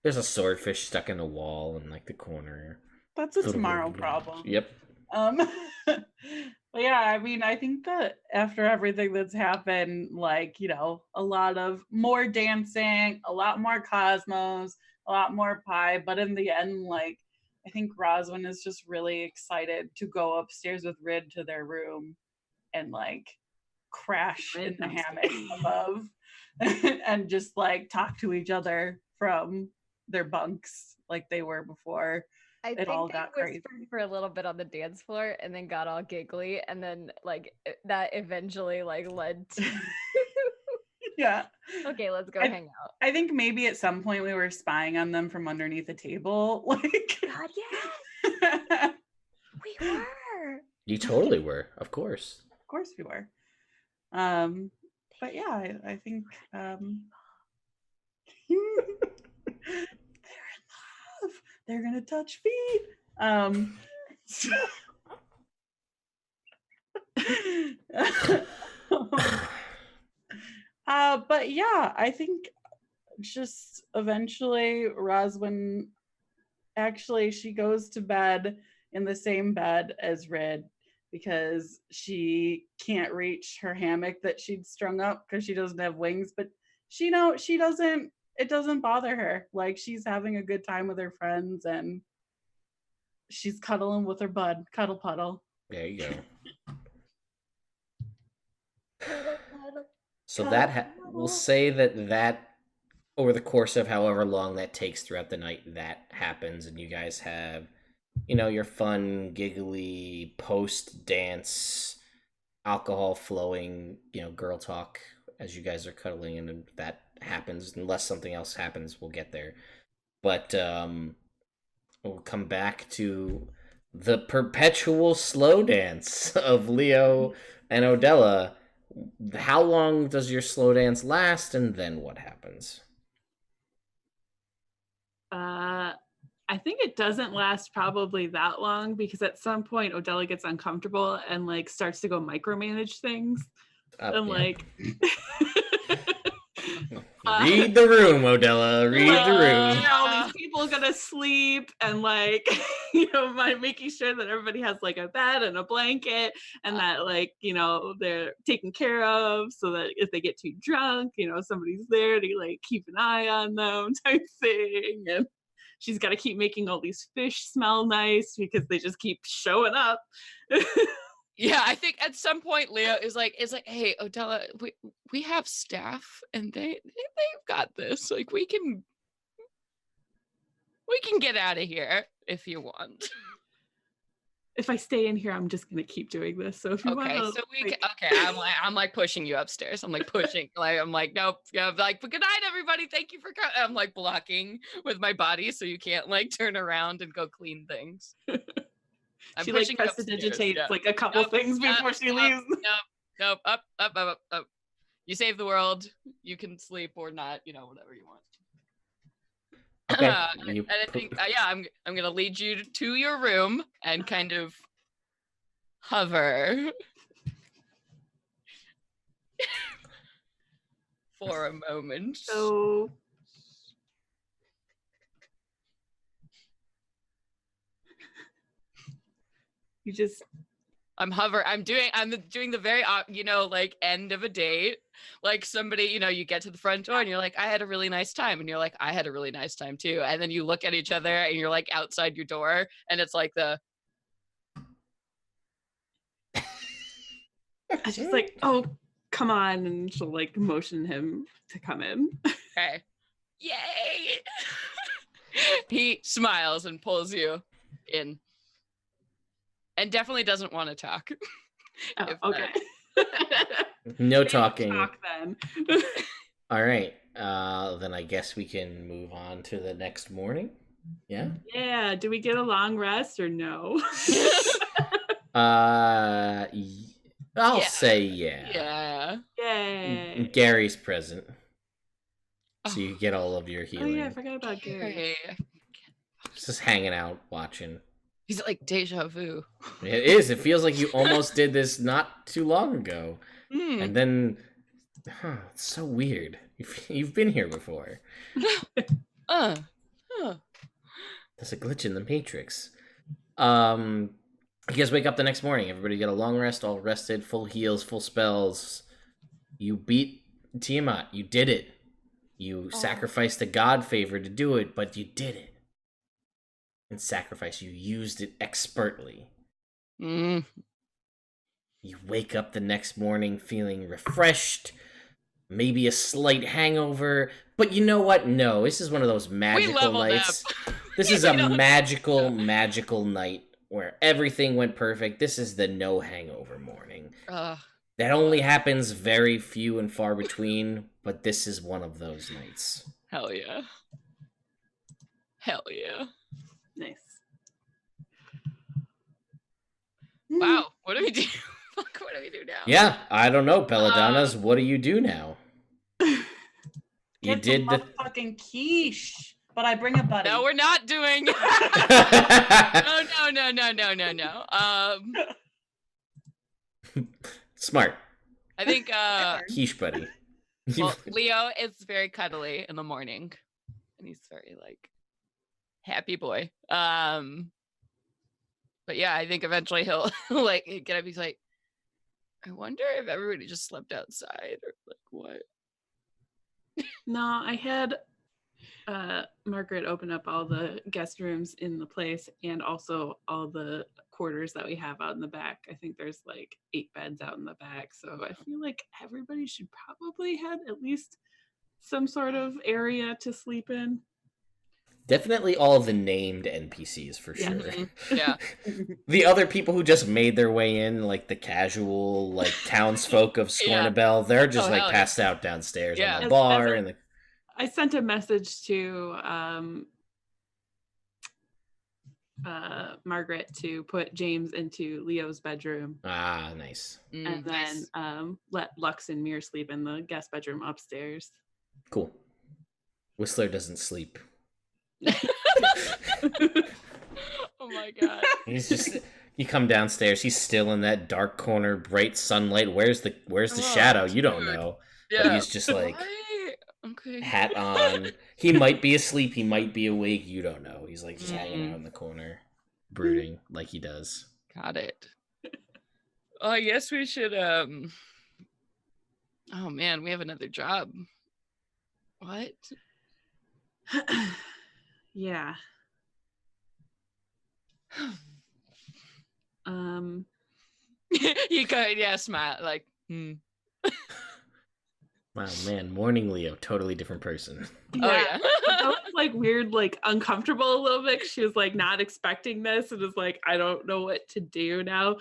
There's a swordfish stuck in the wall in, like, the corner. that's a tomorrow problem. Yep. But yeah, I mean, I think that after everything that's happened, like, you know, a lot of more dancing, a lot more Cosmos, a lot more pie, but in the end, like, I think Roswen is just really excited to go upstairs with Rid to their room and, like, crash in the hammock above and just, like, talk to each other from their bunks like they were before. I It think all they got whispered crazy. for a little bit on the dance floor and then got all giggly, and then like that eventually like led to Yeah. okay, let's go I- hang out. I think maybe at some point we were spying on them from underneath the table. Like, God, yeah, we were. You totally were, of course. of course we were. But yeah, I think they're in love. They're gonna touch feet. But yeah, I think just eventually Roswen actually she goes to bed in the same bed as Rid because she can't reach her hammock that she'd strung up because she doesn't have wings, but she doesn't, it doesn't bother her. Like, she's having a good time with her friends and she's cuddling with her bud, cuddle puddle. There you go. Cuddle, cuddle. So that we'll say that over the course of however long that takes throughout the night, that happens, and you guys have, you know, your fun, giggly post-dance, alcohol flowing, you know, girl talk as you guys are cuddling, and that happens. Unless something else happens, we'll get there. But we'll come back to the perpetual slow dance of Leo and Odella. How long does your slow dance last, and then what happens? I think it doesn't last probably that long because at some point Odella gets uncomfortable and like starts to go micromanage things and Yeah. like Read the room, Odella. Read the room. you know, these people gonna sleep and like you know, making sure that everybody has like a bed and a blanket and that like, you know, they're taken care of so that if they get too drunk, you know, somebody's there to like keep an eye on them type thing. And she's got to keep making all these fish smell nice because they just keep showing up. Yeah, I think at some point Leo is like, hey, Odella, we have staff and they've got this. Like, we can get out of here if you want. if I stay in here, I'm just gonna keep doing this. So if you want Okay, to, so we can, okay. I'm like pushing you upstairs. I'm like pushing. Like I'm like nope. Yeah, like but good night, everybody. Thank you for coming. I'm like blocking with my body so you can't like turn around and go clean things. I'm she like pushing you upstairs. prestidigitates Yeah. like a couple Nope, things before she leaves. Nope. Up. You save the world. You can sleep or not. You know, whatever you want. Okay. And I think, yeah, I'm gonna lead you to your room and kind of hover for a moment. So you just I'm doing the very like end of a date, like somebody, you get to the front door and you're like, I had a really nice time, and you're like, I had a really nice time too, and then you look at each other and you're like outside your door and it's like I just like, oh, come on, and she'll like motion him to come in. okay, yay. He smiles and pulls you in and definitely doesn't want to talk. Oh, If okay. No talking. Talk then. All right. Then I guess we can move on to the next morning. Yeah. Yeah. Do we get a long rest or no? I'll Yeah. say yeah. Yeah. Yay. Gary's present, so Oh. you get all of your Oh healing. yeah, I forgot about Gary. Okay. Just hanging out, watching. He's like deja vu. It is. It feels like you almost did this not too long ago, Hmm. and then, it's so weird. You've been here before. Huh. There's a glitch in the matrix. You guys wake up the next morning. Everybody get a long rest, all rested, full heals, full spells. You beat Tiamat. You did it. You sacrificed a god favor to do it, but you did it. And sacrifice, you used it expertly. Mm. You wake up the next morning feeling refreshed, maybe a slight hangover, but you know what? No, this is one of those magical leveled nights. up. This is a magical night where everything went perfect. This is the no hangover morning. That only happens very few and far between, but this is one of those nights. Hell yeah. Hell yeah. Nice. Wow. What do we do? Fuck, what do we do now? Yeah, I don't know, Belladonnas. What do you do now? You Get did some the fucking quiche, but I bring a buddy. No, we're not doing. No. Smart. I think Quiche buddy. well, Leo is very cuddly in the morning, and he's very like happy boy. But yeah, I think eventually he'll like get up. He's like, I wonder if everybody just slept outside or like what. No, I had Margaret open up all the guest rooms in the place and also all the quarters that we have out in the back. I think there's like 8 beds out in the back. So I feel like everybody should probably have at least some sort of area to sleep in. Definitely all of the named NPCs for Yeah. sure. Yeah. The other people who just made their way in, like the casual, like townsfolk of Scornubel, they're just Oh, like hell yeah. passed out downstairs Yeah. on the As bar a- and the. I sent a message to Margaret to put James into Leo's bedroom Ah, nice. and then let Lux and Mir sleep in the guest bedroom upstairs. Cool. Whistler doesn't sleep. Oh my god. He's just. You come downstairs. He's still in that dark corner, bright sunlight. Where's the shadow? You don't dude. know. Yeah. But he's just like Right. Okay. hat on. He might be asleep. He might be awake. You don't know. He's like just hanging out in the corner, brooding like he does. Got it. I guess we should oh man, we have another job. What? Yeah. You go, yeah, smile like Wow, man, morning Leo, totally different person. Oh yeah. That was like weird, like uncomfortable a little bit. 'Cause she was like not expecting this and was like, I don't know what to do now.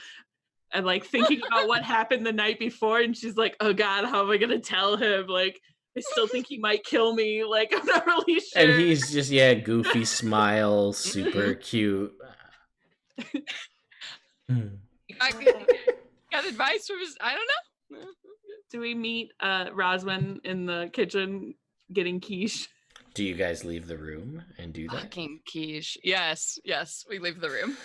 And like thinking about what happened the night before, and she's like, oh God, how am I gonna tell him? Like, I still think he might kill me. Like, I'm not really sure. And he's just, goofy smile, super cute. I got advice from his. I don't know. Do we meet Roswen in the kitchen getting quiche? Do you guys leave the room and do that? Fucking quiche. Yes, we leave the room.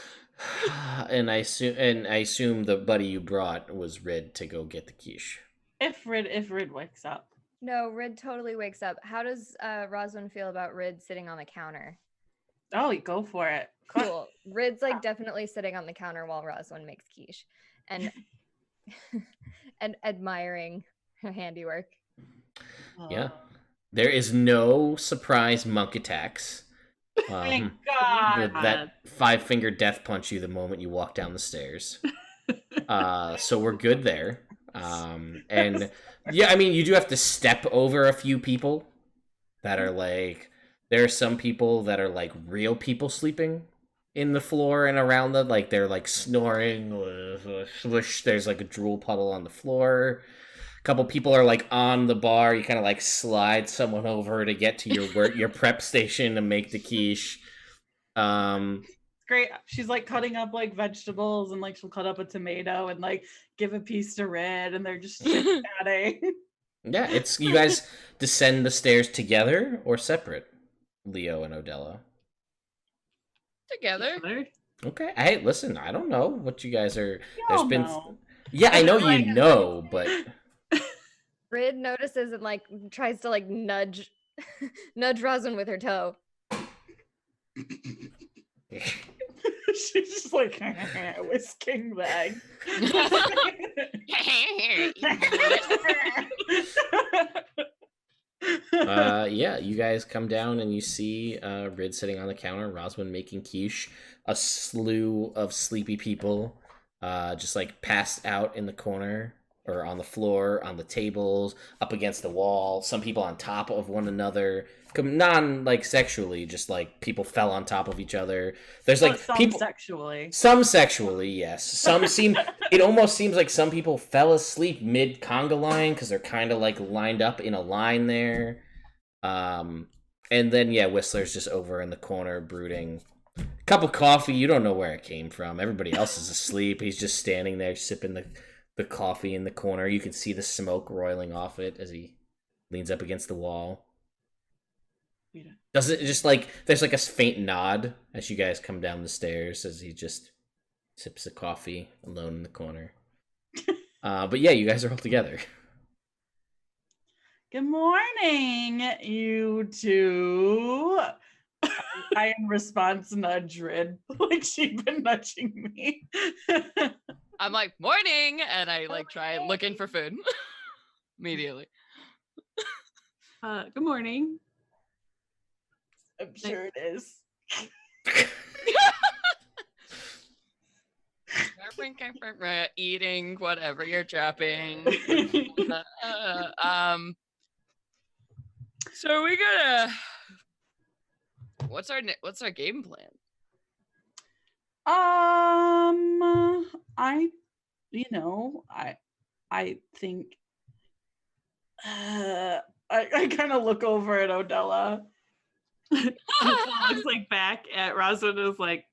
And I assume the buddy you brought was Rid to go get the quiche. If Rid wakes up. No, Rid totally wakes up. How does Roswin feel about Rid sitting on the counter? Oh, you go for it. Cool. Rid's like definitely sitting on the counter while Roswin makes quiche and and admiring her handiwork. Yeah. There is no surprise monk attacks. Thank God. That 5-finger death punch you the moment you walk down the stairs. So we're good there. And yeah, I mean, you do have to step over a few people that are like, there are some people that are like real people sleeping in the floor and around them. Like they're like snoring, swish, there's like a drool puddle on the floor. A couple people are like on the bar. You kind of like slide someone over to get to your prep station to make the quiche. Great. She's like cutting up like vegetables, and like she'll cut up a tomato and like give a piece to Red, and they're just chit-chatting. Yeah, it's you guys descend the stairs together or separate, Leo and Odella. Together. Okay. Hey, listen, I don't know what you guys are. Y'all There's been. know. Yeah, I know you know, but. Rid notices and like tries to like nudge Roswin with her toe. She's just like whisking the egg. Yeah, you guys come down and you see Rid sitting on the counter, Roswin making quiche, a slew of sleepy people just like passed out in the corner or on the floor, on the tables, up against the wall, some people on top of one another, like sexually, just like people fell on top of each other. There's like people some sexually, yes. Some seem it almost seems like some people fell asleep mid conga line because they're kind of like lined up in a line there. And then Whistler's just over in the corner brooding. Cup of coffee, you don't know where it came from. Everybody else is asleep. He's just standing there sipping the coffee in the corner. You can see the smoke roiling off it as he leans up against the wall. Does it just like there's like a faint nod as you guys come down the stairs as he just sips the coffee alone in the corner. But yeah, you guys are all together. Good morning, you two. I in response nudge Rid, like she'd been nudging me. I'm like, morning, and I like try looking for food immediately. Good morning. I'm sure it is. Eating whatever you're chopping. So we gotta. What's our game plan? I think I kind of look over at Odella. Looks like back at Roswin is like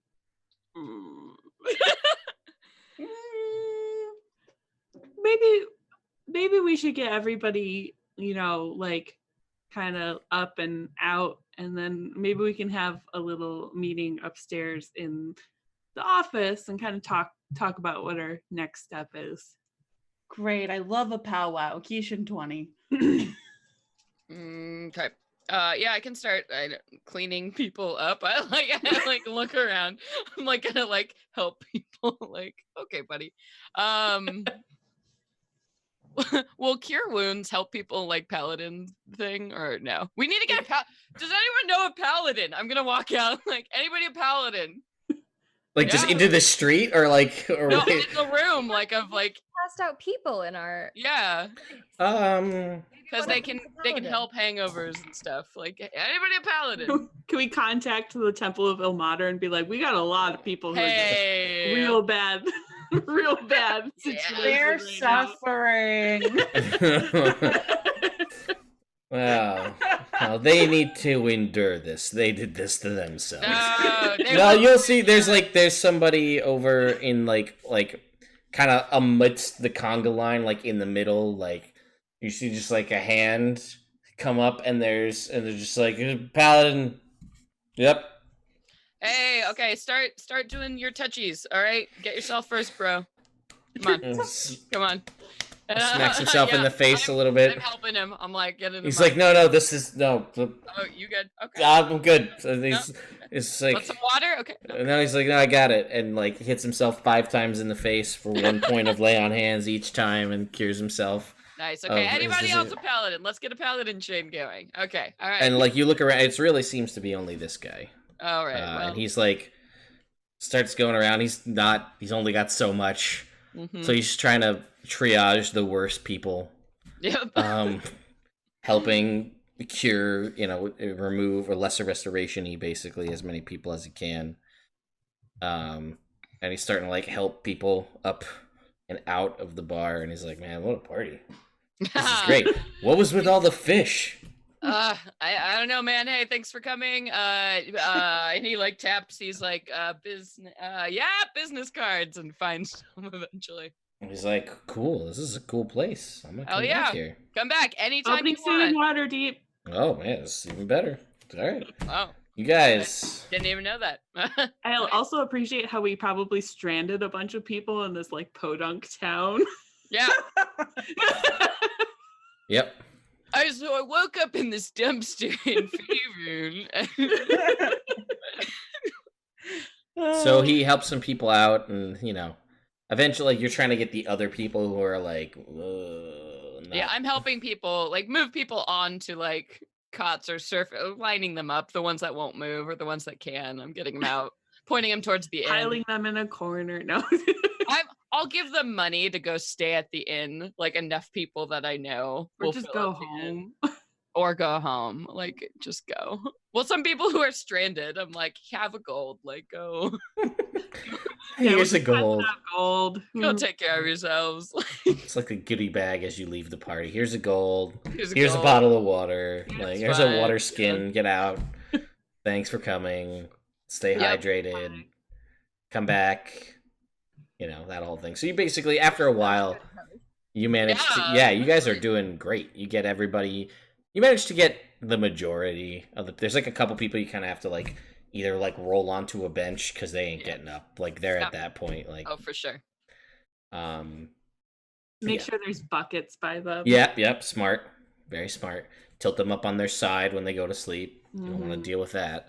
maybe we should get everybody, like kind of up and out, and then maybe we can have a little meeting upstairs in the office and kind of talk about what our next step is. Great. I love a powwow. Keishan 20. Okay. I can start cleaning people up. I like look around. I'm like gonna like help people. Like, okay, buddy. Will cure wounds help people like paladin thing or no? We need to get does anyone know a paladin? I'm gonna walk out like anybody a paladin? Like just Yeah. into the street, or like, or No, in the room, like of like, Passed out people in our. yeah, because they can help hangovers and stuff. Like anybody a paladin? Can we contact the Temple of Ilmater and be like, we got a lot of people who are Hey, real bad, real bad situation They're right now. suffering. Wow. Well, they need to endure this. They did this to themselves. No, No, you'll see. There's somebody over in like kind of amidst the conga line, like in the middle. Like you see just like a hand come up, and they're just like paladin. Yep. Hey, okay, start doing your touchies. All right, get yourself first, bro. Come on, come on. Smacks himself in the face a little I'm bit. helping him. I'm like getting him. He's up. like, no, this is no. Oh, you good? Okay. I'm good. So it's like, Want some water? Okay. No. no, he's like, no, I got it, and like hits himself 5 times in the face for 1 point of lay on hands each time, and cures himself. Nice. Okay. Is Anybody this else it? a paladin? Let's get a paladin chain going. Okay. All right. And like you look around, it really seems to be only this guy. All right. Well. And he's like, starts going around. He's only got so much, Mhm. so he's trying to triage the worst people. Yep. Helping cure, remove or lesser restoration-y basically as many people as he can. And he's starting to like help people up and out of the bar, and he's like, man, what a party. This is great. What was with all the fish? I don't know, man. Hey, thanks for coming. And he like taps. He's like, business cards, and finds them eventually. And he's like, cool. This is a cool place. I'm gonna come yeah. back here. Come back anytime Opening you soon, want. Waterdeep. Oh man, it's even better. All right, Oh, you guys. didn't even know that. I also appreciate how we probably stranded a bunch of people in this like podunk town. Yeah. Yep. So I woke up in this dumpster in Faerun. So he helps some people out, and eventually you're trying to get the other people who are like, Yeah, I'm helping people, like move people onto like cots or lining them up. The ones that won't move or the ones that can. I'm getting them out, pointing them towards the inn. Piling them in a corner. No. I'll give them money to go stay at the inn, like enough people that I know Or will just fill go up the inn. home. Or go home. Like, just go. Well, some people who are stranded, I'm like, have a gold, like go. Here's a gold. Gold. Go take care of yourselves. It's like a goodie bag as you leave the party. Here's a gold. Here's Here's a gold. bottle of water. It's Like here's fine, a water yeah. skin. Get out. Thanks for coming. Stay Yep. hydrated. Come back. That whole thing. So you basically, after a while, you manage to. Yeah, you guys are doing great. You get everybody. You manage to get the majority of the. There's like a couple people you kind of have to like either like roll onto a bench because they ain't getting up. Like they're at that point. Like Oh, for sure. Make Yeah. sure there's buckets by them. Yep, smart. Very smart. Tilt them up on their side when they go to sleep. You don't want to deal with that.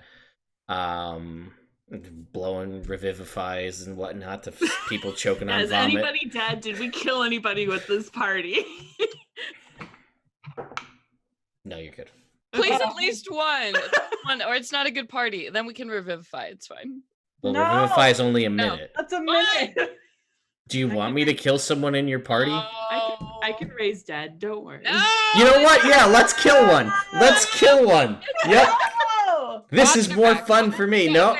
Blowing revivifies and whatnot to people choking on Is vomit. anybody dead? Did we kill anybody with this party? No, you're good. Please, at least one. Or it's not a good party. Then we can revivify. It's fine. Well, No! revivify is only a No. minute. That's a minute. Do you want me to kill someone in your party? I can raise dead. Don't worry. No! You know what? Yeah, let's kill one. Let's kill one. Yep. No! This is Watch more your back. fun for me. Nope.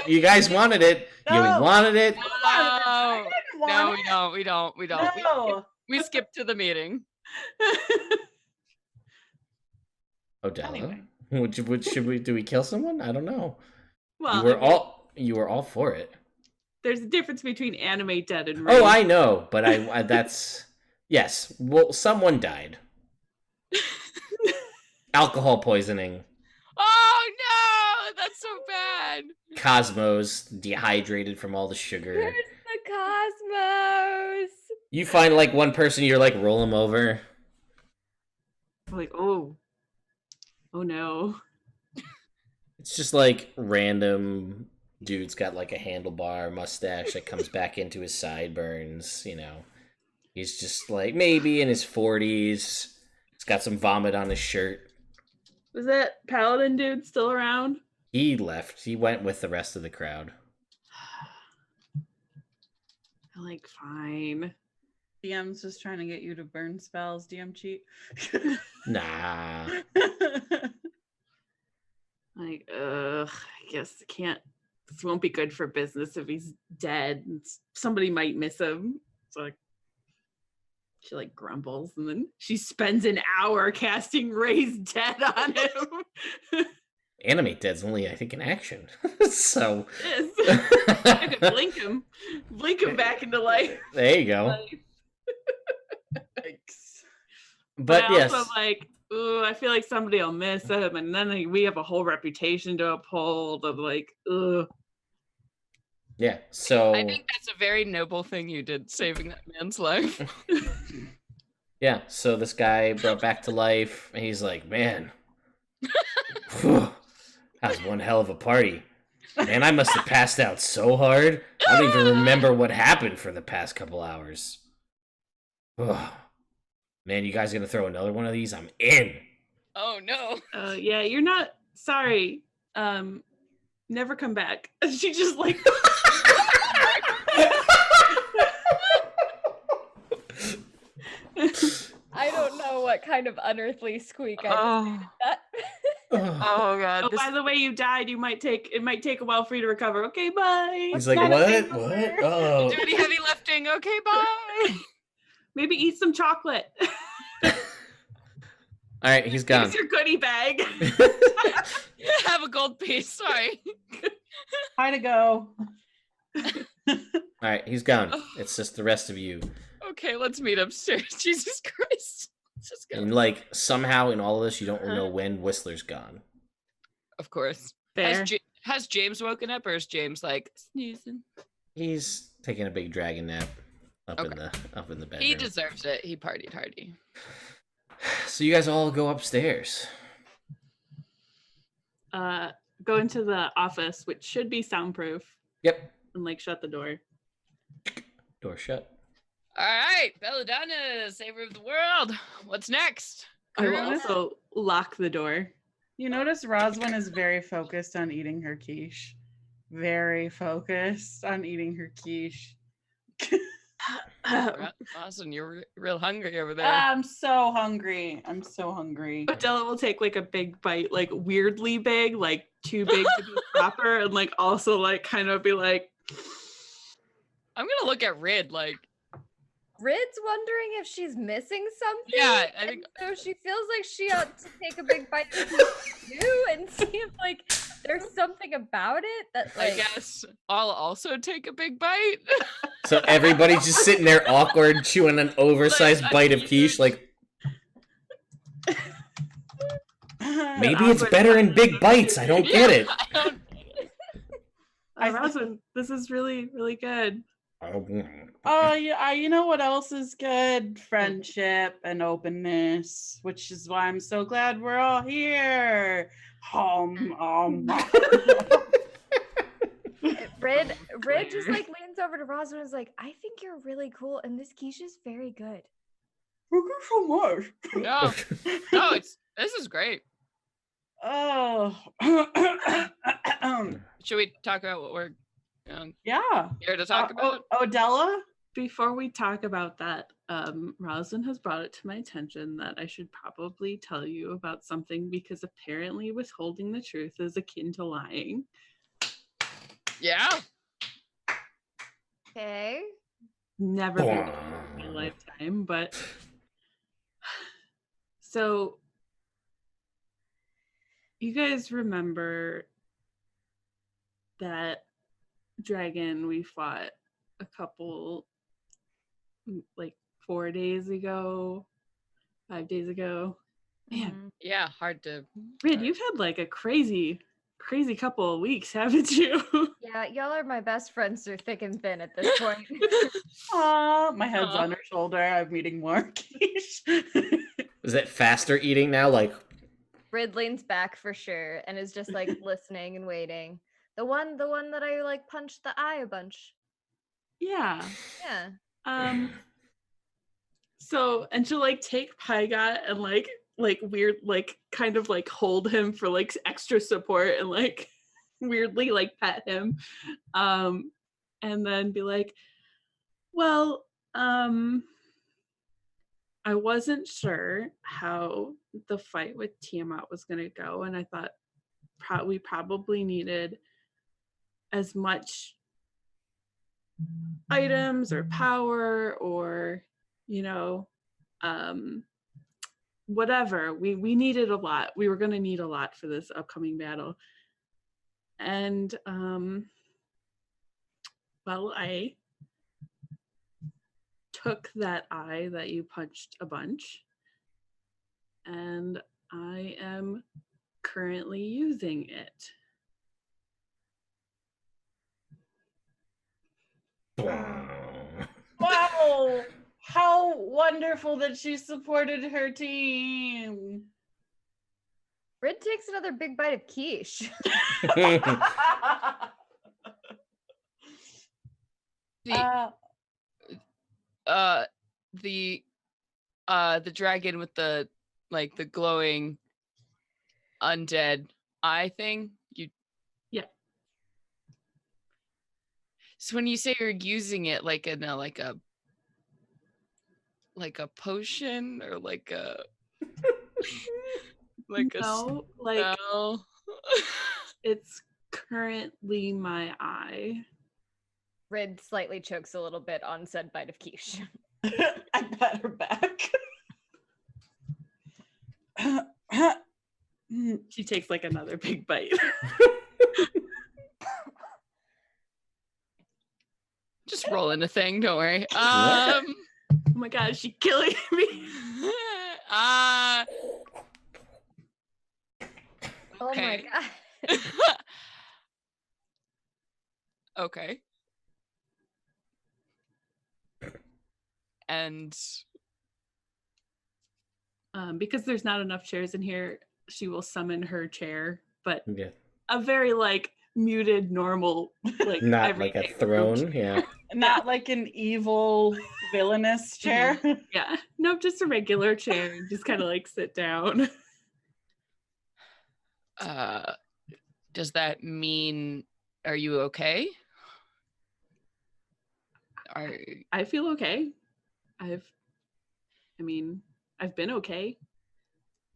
You guys wanted it. You No. wanted it. No, I didn't want no, it. we don't. No. We skipped to the meeting. Odella. Anyway. Should we? Do we kill someone? I don't know. Well, You were all for it. there's a difference between animate dead and raise. Oh, I know, but I that's yes. Well, someone died. Alcohol poisoning. Oh no, that's so bad. Cosmos dehydrated from all the sugar. There's the cosmos. You find like one person, you're like roll them over. Like, oh no. It's just like random dude's got like a handlebar mustache that comes back into his sideburns. He's just like maybe in his 40s. He's got some vomit on his shirt. Was that paladin dude still around? He left. He went with the rest of the crowd. like, fine. DM's just trying to get you to burn spells. DM cheat. Nah. Like, ugh, I guess this won't be good for business if he's dead. Somebody might miss him. So like, she like grumbles and then she spends an hour casting Raise Dead on him. Animate Dead's only, I think, an action. So. I could blink him back into life. There you go. Yikes. But yes. Also, like, ooh, I feel like somebody will miss him, and then we have a whole reputation to uphold of like, ugh. Yeah, so I think that's a very noble thing you did, saving that man's life. yeah, so this guy brought back to life, and he's like, man, that was one hell of a party. Man, I must have passed out so hard. I don't even remember what happened for the past couple hours. Man, you guys gonna throw another one of these? I'm in. Oh no. Yeah, you're not sorry. Never come back. She just like I don't know what kind of unearthly squeak I just made at that. Oh god. oh, by the way, you died. It might take a while for you to recover. Okay, bye. He's like, what? What? Oh. Do any heavy lifting. Okay, bye. Maybe eat some chocolate. All right, he's gone. Here's your goodie bag. Have a gold piece. Sorry. Hi to go. All right, he's gone. It's just the rest of you. Okay, let's meet upstairs. Jesus Christ. Just go. And like somehow in all of this, you don't know when Whistler's gone. Of course. Fair. Has James woken up, or is James like sneezing? He's taking a big dragon nap up in the bedroom. He deserves it. He partied hardy. So you guys all go upstairs. Go into the office, which should be soundproof, Yep. and like shut the door. Door shut. All right, Belladonna, saver of the world. What's next? I will Girls? also lock the door. You notice Roswen is very focused on eating her quiche. Very focused on eating her quiche. Awesome, you're real hungry over there. I'm so hungry. I'm so hungry. Odella will take like a big bite, like weirdly big, like too big to be proper, and like also like kind of be like, I'm gonna look at Rid like, Rid's wondering if she's missing something. Yeah, I think- and so she feels like she ought to take a big bite too and see if like there's something about it that I like guess I'll also take a big bite. So everybody's just sitting there awkward, chewing an oversized bite of quiche. Like maybe it's better in big bites. I don't get it. I don't- Roswen, this is really, really good. Oh yeah, you know what else is good? Friendship and openness, which is why I'm so glad we're all here. Rid just like leans over to Rosalind and is like, I think you're really cool and this quiche is very good. Thank you so much. No, this is great. Oh, Should we talk about what we're yeah. here to talk about? Odella? Before we talk about that, Rosalind has brought it to my attention that I should probably tell you about something because apparently withholding the truth is akin to lying. Yeah. Okay. Never been done in my lifetime, but so you guys remember that dragon we fought a couple, like 4 days ago, 5 days ago? Man, Yeah, hard to. Rid, you've had like a crazy couple of weeks, haven't you? Yeah, y'all are my best friends through thick and thin at this point. Aw, my head's Aw. on her shoulder. I'm eating more quiche. Is that faster eating now? Like Rid leans back for sure and is just like listening and waiting. The one that I like punched the eye a bunch. Yeah. Yeah. So, and she'll like take Pygot and like weird, like kind of like hold him for like extra support and like weirdly like pet him. And then be like, Well, I wasn't sure how the fight with Tiamat was going to go, and I thought we probably needed as much items or power or, you know, whatever. We needed a lot. We were going to need a lot for this upcoming battle. And, well, I took that eye that you punched a bunch, and I am currently using it. Wow! How wonderful that she supported her team. Rid takes another big bite of quiche. The dragon with the glowing undead eye thing. Yeah. So when you say you're using it like a potion or like a no, spell? It's currently my eye. Rid slightly chokes a little bit on said bite of quiche. I pat her back. She takes like another big bite. Just rolling a thing, don't worry. Oh my god, is she killing me? Oh my god. Okay. And because there's not enough chairs in here, she will summon her chair, but Yeah. a very like muted, normal, like Not like a throne, yeah. Not like an evil villainous chair. Yeah, no, just a regular chair. Just kind of like sit down. Does that mean, are you okay? I feel okay. I've been okay.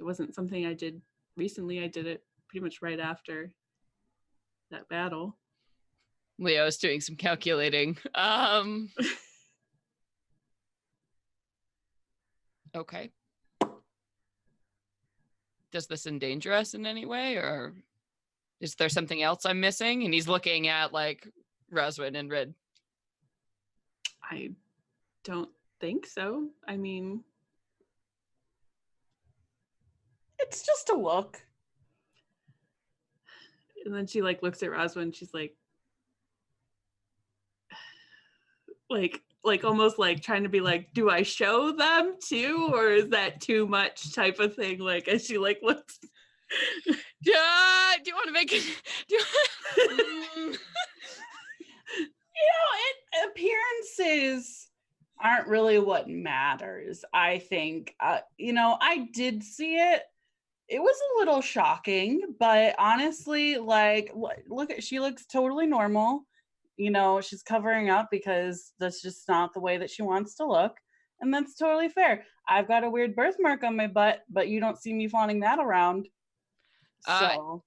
It wasn't something I did recently. I did it pretty much right after that battle. Leo's doing some calculating. Okay. Does this endanger us in any way, or is there something else I'm missing? And he's looking at like Roswen and Rid. I don't think so. I mean, It's just a look. and then she like looks at Roswen. She's like almost like trying to be like, do I show them too, or is that too much type of thing? Like as she like looks. Yeah, do you want to make it? Appearances aren't really what matters, I think. I did see it. It was a little shocking, but honestly, like, she looks totally normal. She's covering up because that's just not the way that she wants to look. And that's totally fair. I've got a weird birthmark on my butt, but you don't see me flaunting that around. So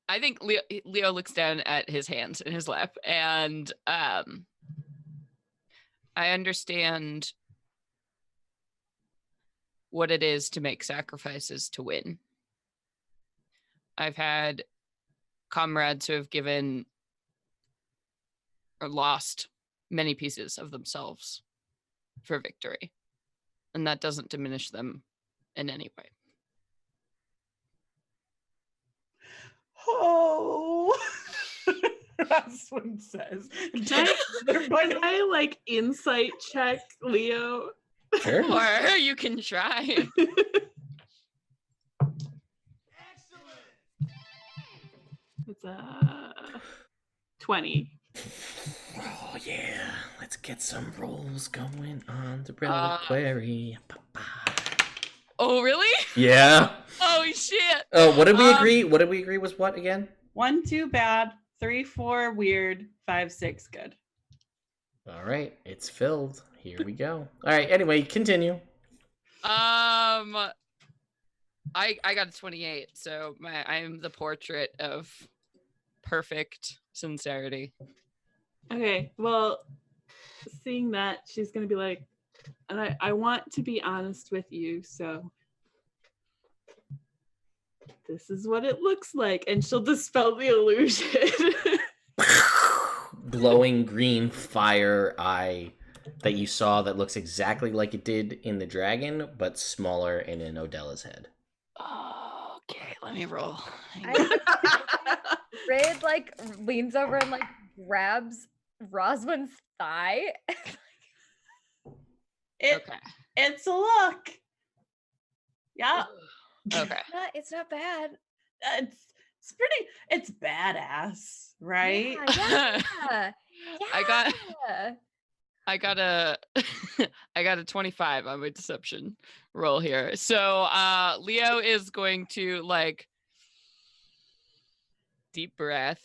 I think Leo looks down at his hands in his lap, and I understand what it is to make sacrifices to win. I've had comrades who have given or lost many pieces of themselves for victory, and that doesn't diminish them in any way. Oh, that's what it says. Can I like insight check Leo? Sure. Or you can try. It's 20. Oh yeah, let's get some rolls going on the reliquary. Oh really? Yeah. Oh shit. Oh, what did we agree? What did we agree was what again? 1, 2 bad, 3, 4 weird, 5, 6 good. All right, it's filled. Here we go. All right. Anyway, continue. I got a 28, so I'm the portrait of perfect sincerity. Okay, well, seeing that, she's gonna be like, and I want to be honest with you, so this is what it looks like, and she'll dispel the illusion. Glowing green fire eye that you saw that looks exactly like it did in the dragon, but smaller and in Odella's head. Okay, let me roll. Rid like leans over and like grabs Roswen's thigh. Okay. It's a look. Yeah. Okay. It's not bad. It's pretty. It's badass, right? Yeah. I got a I got a 25 on my deception roll here. So Leo is going to like deep breath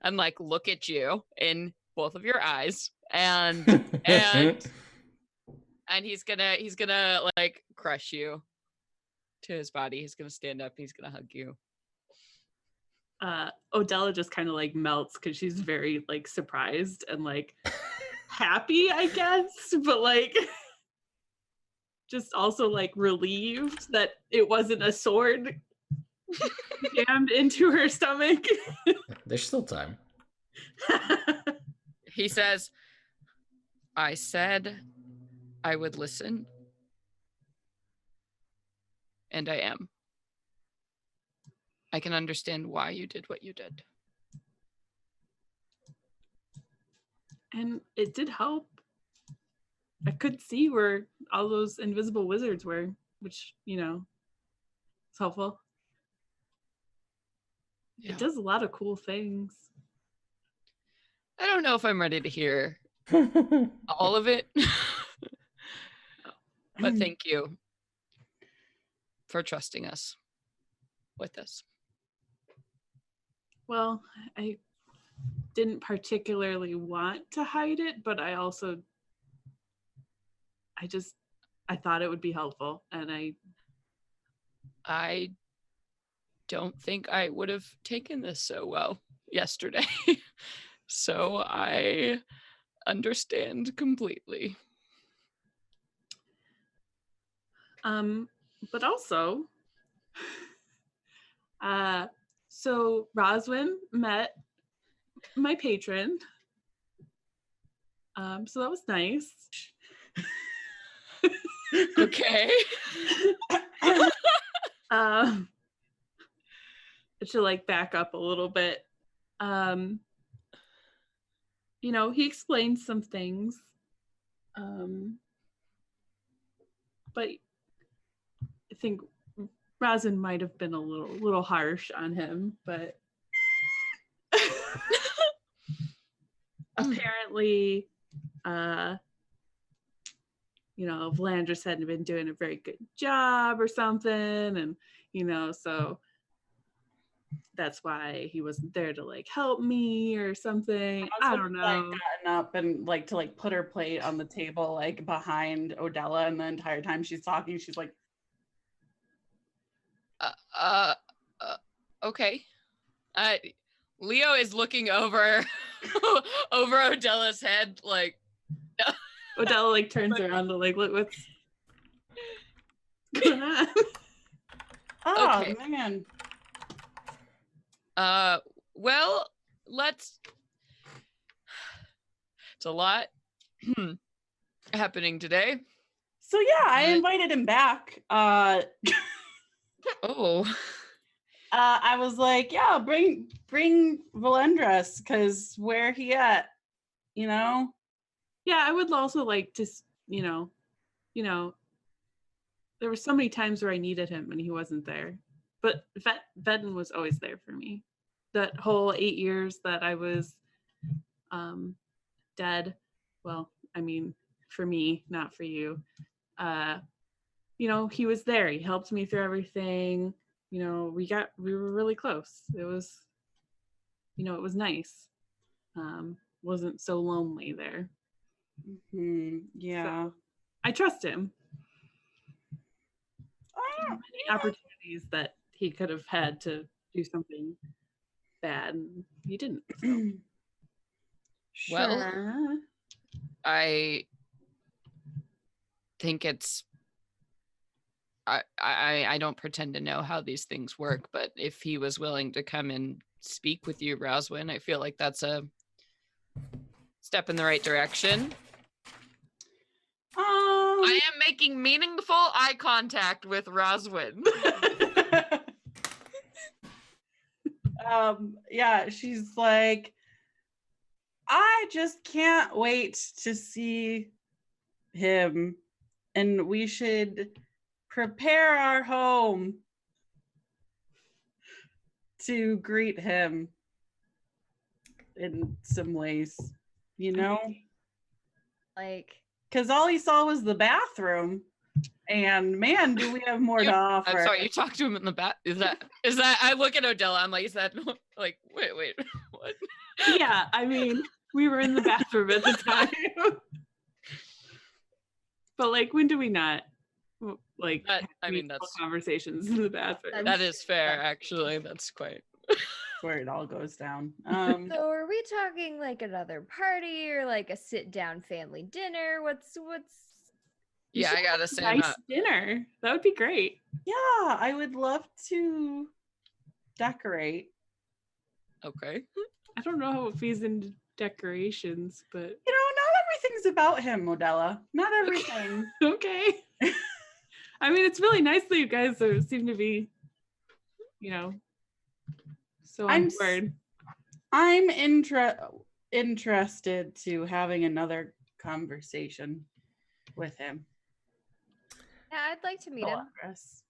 and like look at you in both of your eyes and he's gonna like crush you to his body. He's gonna stand up, he's gonna hug you. Odella just kind of like melts because she's very like surprised and like happy, I guess, but like just also like relieved that it wasn't a sword jammed into her stomach. There's still time. He says, I said I would listen, and I am. I can understand why you did what you did. And it did help. I could see where all those invisible wizards were, which, you know, it's helpful. Yeah. It does a lot of cool things. I don't know if I'm ready to hear all of it. But thank you for trusting us with this. Well, I didn't particularly want to hide it, but I thought it would be helpful, and I don't think I would have taken this so well yesterday. So I understand completely. But also, so Roswen met my patron. So that was nice. Okay. I should like back up a little bit. You know, he explained some things. But I think Razin might have been a little harsh on him, but apparently, you know, Vlandris hadn't been doing a very good job or something, and you know, so that's why he wasn't there to like help me or something. I don't know. Like gotten up and like to like put her plate on the table like behind Odella, and the entire time she's talking, she's like, okay. Leo is looking over over Odella's head, like Odella like turns around to like look what's going on. oh Okay. man. Well, it's a lot happening today. So yeah, I invited him back. Oh. I was like, yeah, bring Valendras, because where he at? You know? Yeah, I would also like to, you know, there were so many times where I needed him and he wasn't there. But Vedden was always there for me. That whole 8 years that I was dead. Well, I mean, for me, not for you. You know, he was there. He helped me through everything. You know, we were really close. It was, you know, it was nice. wasn't so lonely there. Yeah. So, I trust him. Many opportunities that he could have had to do something bad, and he didn't. So. Well, Sure. I think it's I don't pretend to know how these things work, but if he was willing to come and speak with you, Roswen, I feel like that's a step in the right direction. I am making meaningful eye contact with Roswen. Yeah, she's like, I just can't wait to see him, and we should prepare our home to greet him in some ways, you know? Like, Because all he saw was the bathroom, and man, do we have more to offer. I'm sorry, you talked to him in the bath. Is that I look at Odella, I'm like, is that like wait, what? Yeah, I mean, we were in the bathroom at the time. But like, when do we not like That, I have mean, meaningful that's conversations in the bathroom? that is fair, actually. That's quite. where it all goes down. so are we talking like another party or like a sit down family dinner? What's You Yeah, should I gotta have a say, I'm nice not. dinner. That would be great. Yeah, I would love to decorate. Okay. I don't know how it feeds into decorations, but You know, not everything's about him, Odella. Not everything. okay. I mean, it's really nice that you guys seem to be, so on board. I'm interested to having another conversation with him. Yeah, I'd like to meet him. Progress.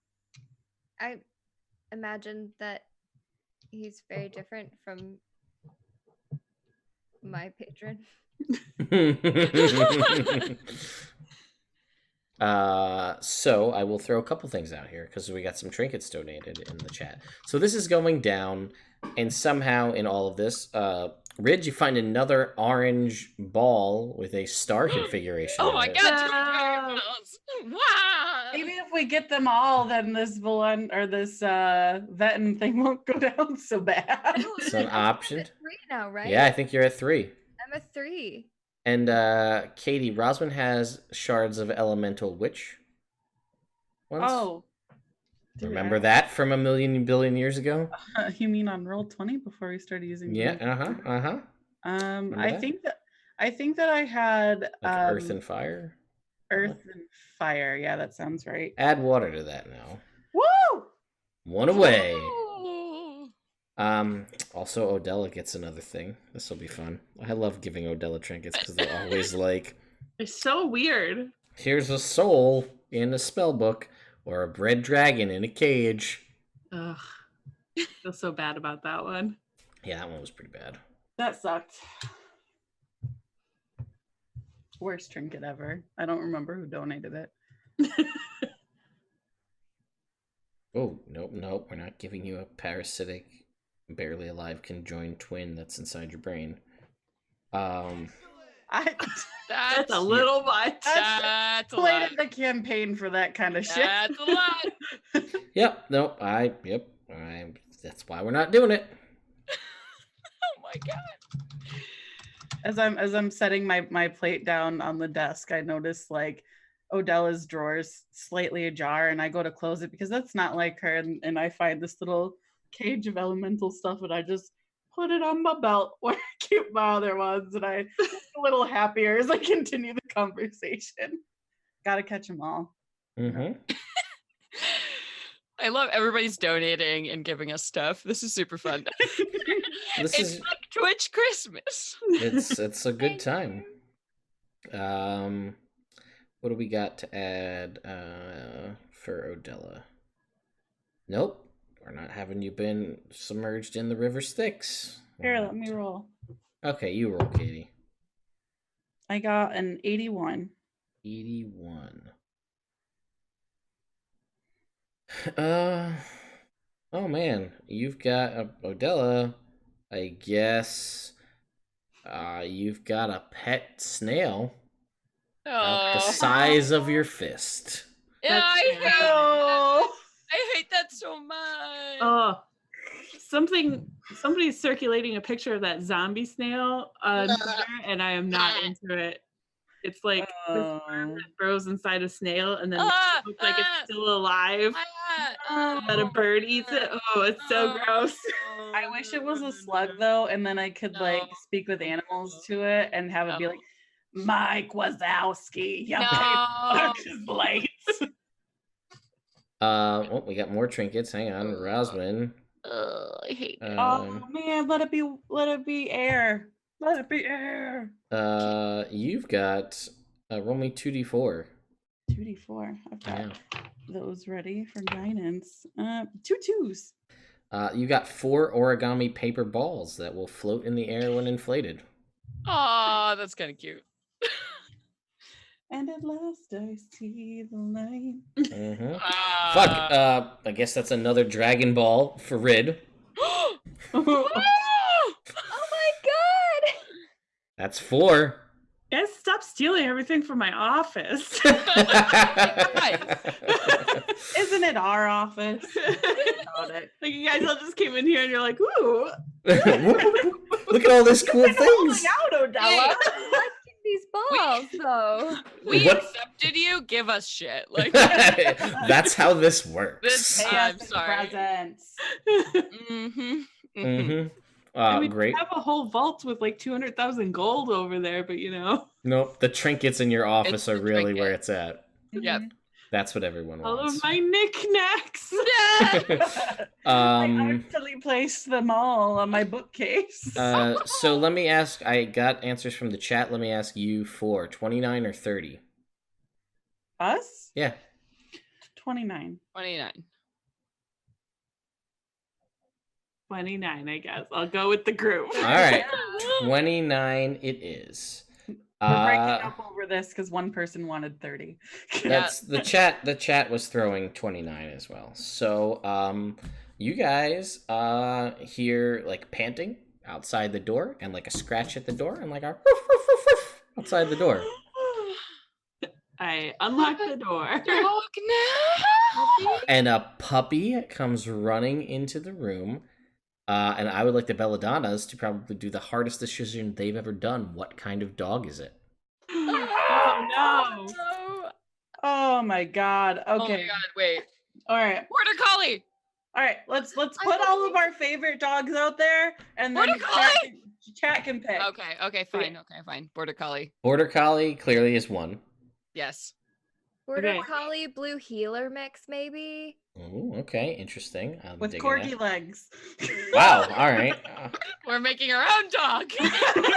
I imagine that he's very different from my patron. So I will throw a couple things out here because we got some trinkets donated in the chat. So this is going down, and somehow in all of this, Ridge, you find another orange ball with a star configuration. Oh in my it. god! Wow! Maybe if we get them all, then this villain or this Veton thing won't go down so bad. It's an option. I'm at 3 now, right? Yeah, I think you're at 3. I'm at 3. And Katie, Roswen has shards of elemental witch. Ones. Oh. Remember that from a million billion years ago? You mean on roll 20 before we started using? Yeah. I think that I had like earth and fire. Earth and fire. Yeah, that sounds right. Add water to that now. Woo! 1 away. Oh. Also, Odella gets another thing. This will be fun. I love giving Odella trinkets because they're always like, It's so weird. here's a soul in a spell book or a red dragon in a cage. Ugh. I feel so bad about that one. Yeah, that one was pretty bad. That sucked. Worst trinket ever. I don't remember who donated it. Oh, nope. We're not giving you a parasitic, barely alive conjoined twin that's inside your brain. That's a little much. That's a played lot. in the campaign for that kind of shit. That's a lot. Yep. That's why we're not doing it. Oh my god. As I'm setting my plate down on the desk, I notice like Odella's drawers slightly ajar, and I go to close it because that's not like her, and I find this little cage of elemental stuff, and I just put it on my belt where I keep my other ones, and I get a little happier as I continue the conversation. Gotta catch them all. Mm-hmm. I love everybody's donating and giving us stuff. This is super fun. It's like Twitch Christmas. It's a good time. What do we got to add for Odella? Nope. We're not having you been submerged in the river Styx. Here, let me roll. Okay, you roll, Katie. I got an 81. 81. Oh man, you've got Odella. I guess You've got a pet snail about the Oh, size of your fist. yeah, I hate that. Oh. I hate that so much. Oh, somebody's circulating a picture of that zombie snail on Twitter, and I am not into it. It's like this worm that grows inside a snail, and then it looks like it's still alive. That a bird eats it. Oh, it's so gross. I wish it was a slug though, and then I could like speak with animals to it and have it be like, Mike Wazowski, you is late. Well, we got more trinkets. Hang on, Roswen. I hate it. Oh man, let it be air. Let it be air. You've got roll me 2d4. 2d4. I've got those ready for guidance. 2 2s. You got 4 origami paper balls that will float in the air when inflated. Aw, that's kind of cute. And at last I see the light. Mm-hmm. Fuck. I guess that's another Dragon Ball for Rid. Oh my god! That's 4. Guys, stop stealing everything from my office. Isn't it our office? Like you guys all just came in here and you're like, ooh. Look at all these cool things. Out, Odella. These balls, though. We What? accepted you. Give us shit. Like That's how this works. this. I'm sorry. Presents. Mm-hmm. Mm-hmm. I mean, Great. we have a whole vault with like 200,000 gold over there, but you know. Nope. The trinkets in your office It's are the really trinket. where it's at. Yep. That's what everyone All wants. of my knickknacks. I actually placed them all on my bookcase. So let me ask. I got answers from the chat. Let me ask you 4, 29 or 30. Us? Yeah. 29. 29. 29, I guess. I'll go with the group. All right. 29 it is. We're breaking up over this because one person wanted 30. That's the chat. The chat was throwing 29 as well. So, you guys hear like panting outside the door and like a scratch at the door and like a woof, woof, woof, woof outside the door. I unlock the door. Dog now. And a puppy comes running into the room. And I would like the Belladonnas to probably do the hardest decision they've ever done. What kind of dog is it? Oh no. Oh my god. Okay. Oh my god, wait. All right. Border Collie. All right. Let's put all of our favorite dogs out there and then Border Collie! chat can pick. Okay, fine. Border Collie. Border Collie clearly is one. Yes. Border Okay. Collie Blue Heeler mix, maybe? Oh, okay, interesting. I'm With digging corgi that. legs. Wow, all right. We're making our own dog.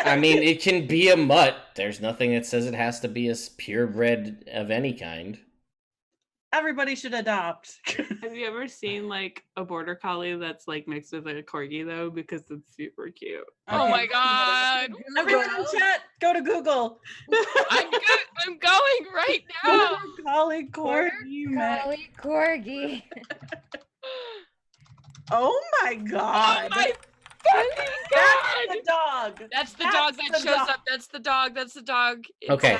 I mean, it can be a mutt. There's nothing that says it has to be a purebred of any kind. Everybody should adopt. Have you ever seen like a border collie that's like mixed with like a corgi though? Because it's super cute. Oh my god. Everyone in chat, go to Google. I'm going right now. Collie Border corgi mix. Collie Corgi. Oh my god. Oh my fucking That's god. the dog. That's the dog that That's the shows dog. up. That's the dog. That's the dog. Okay.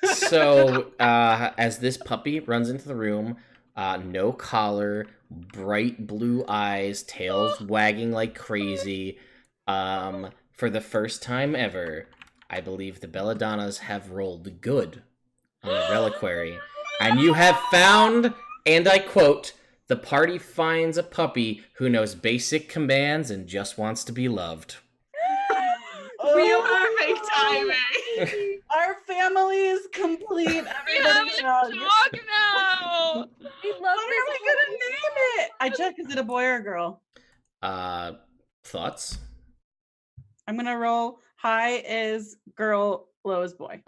So, as this puppy runs into the room, no collar, bright blue eyes, tails wagging like crazy. For the first time ever, I believe the Belladonnas have rolled good on the reliquary. And you have found, and I quote, the party finds a puppy who knows basic commands and just wants to be loved. We are perfect timing. Our family is complete. We have Everybody's a dog. dog now. We love What are we gonna name it? I check. Is it a boy or a girl? Thoughts? I'm gonna roll. High is girl, low is boy.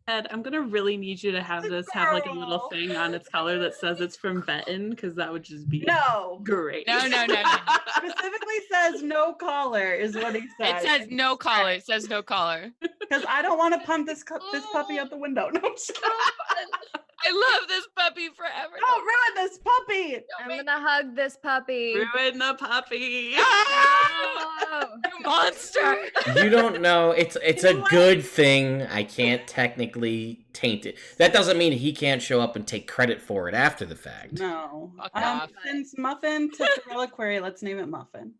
Ed, I'm gonna really need you to have this have like a little Girl. thing on its collar that says it's from Benton, because that would just be No. great. No. Specifically says no collar is what he It says. says no collar. It says no collar. Because I don't want to pump this puppy out the window. No, I love this puppy forever. don't ruin this puppy. puppy. I'm gonna hug this puppy. Ruin the puppy. Oh. You monster! You don't know. It's a good thing. I can't technically taint it. That doesn't mean he can't show up and take credit for it after the fact. No. Fuck off. Since Muffin took the reliquary, let's name it Muffin.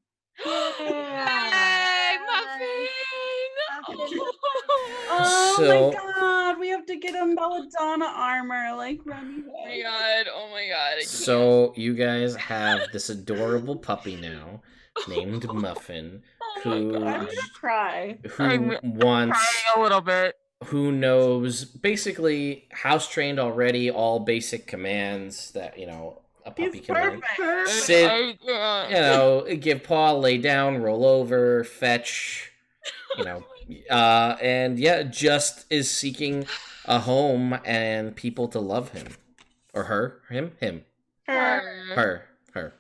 Hey, Muffin! Oh So- my god, we have to get him belladonna armor like Remy. Oh my god! Oh my god! I can't. So you guys have this adorable puppy now named Muffin, who I'm gonna cry. who wants a little bit. who knows basically house trained already all basic commands that a puppy He's can learn. perfect. Sit, give paw, lay down, roll over, fetch, and just is seeking a home and people to love him. Or her, him, her.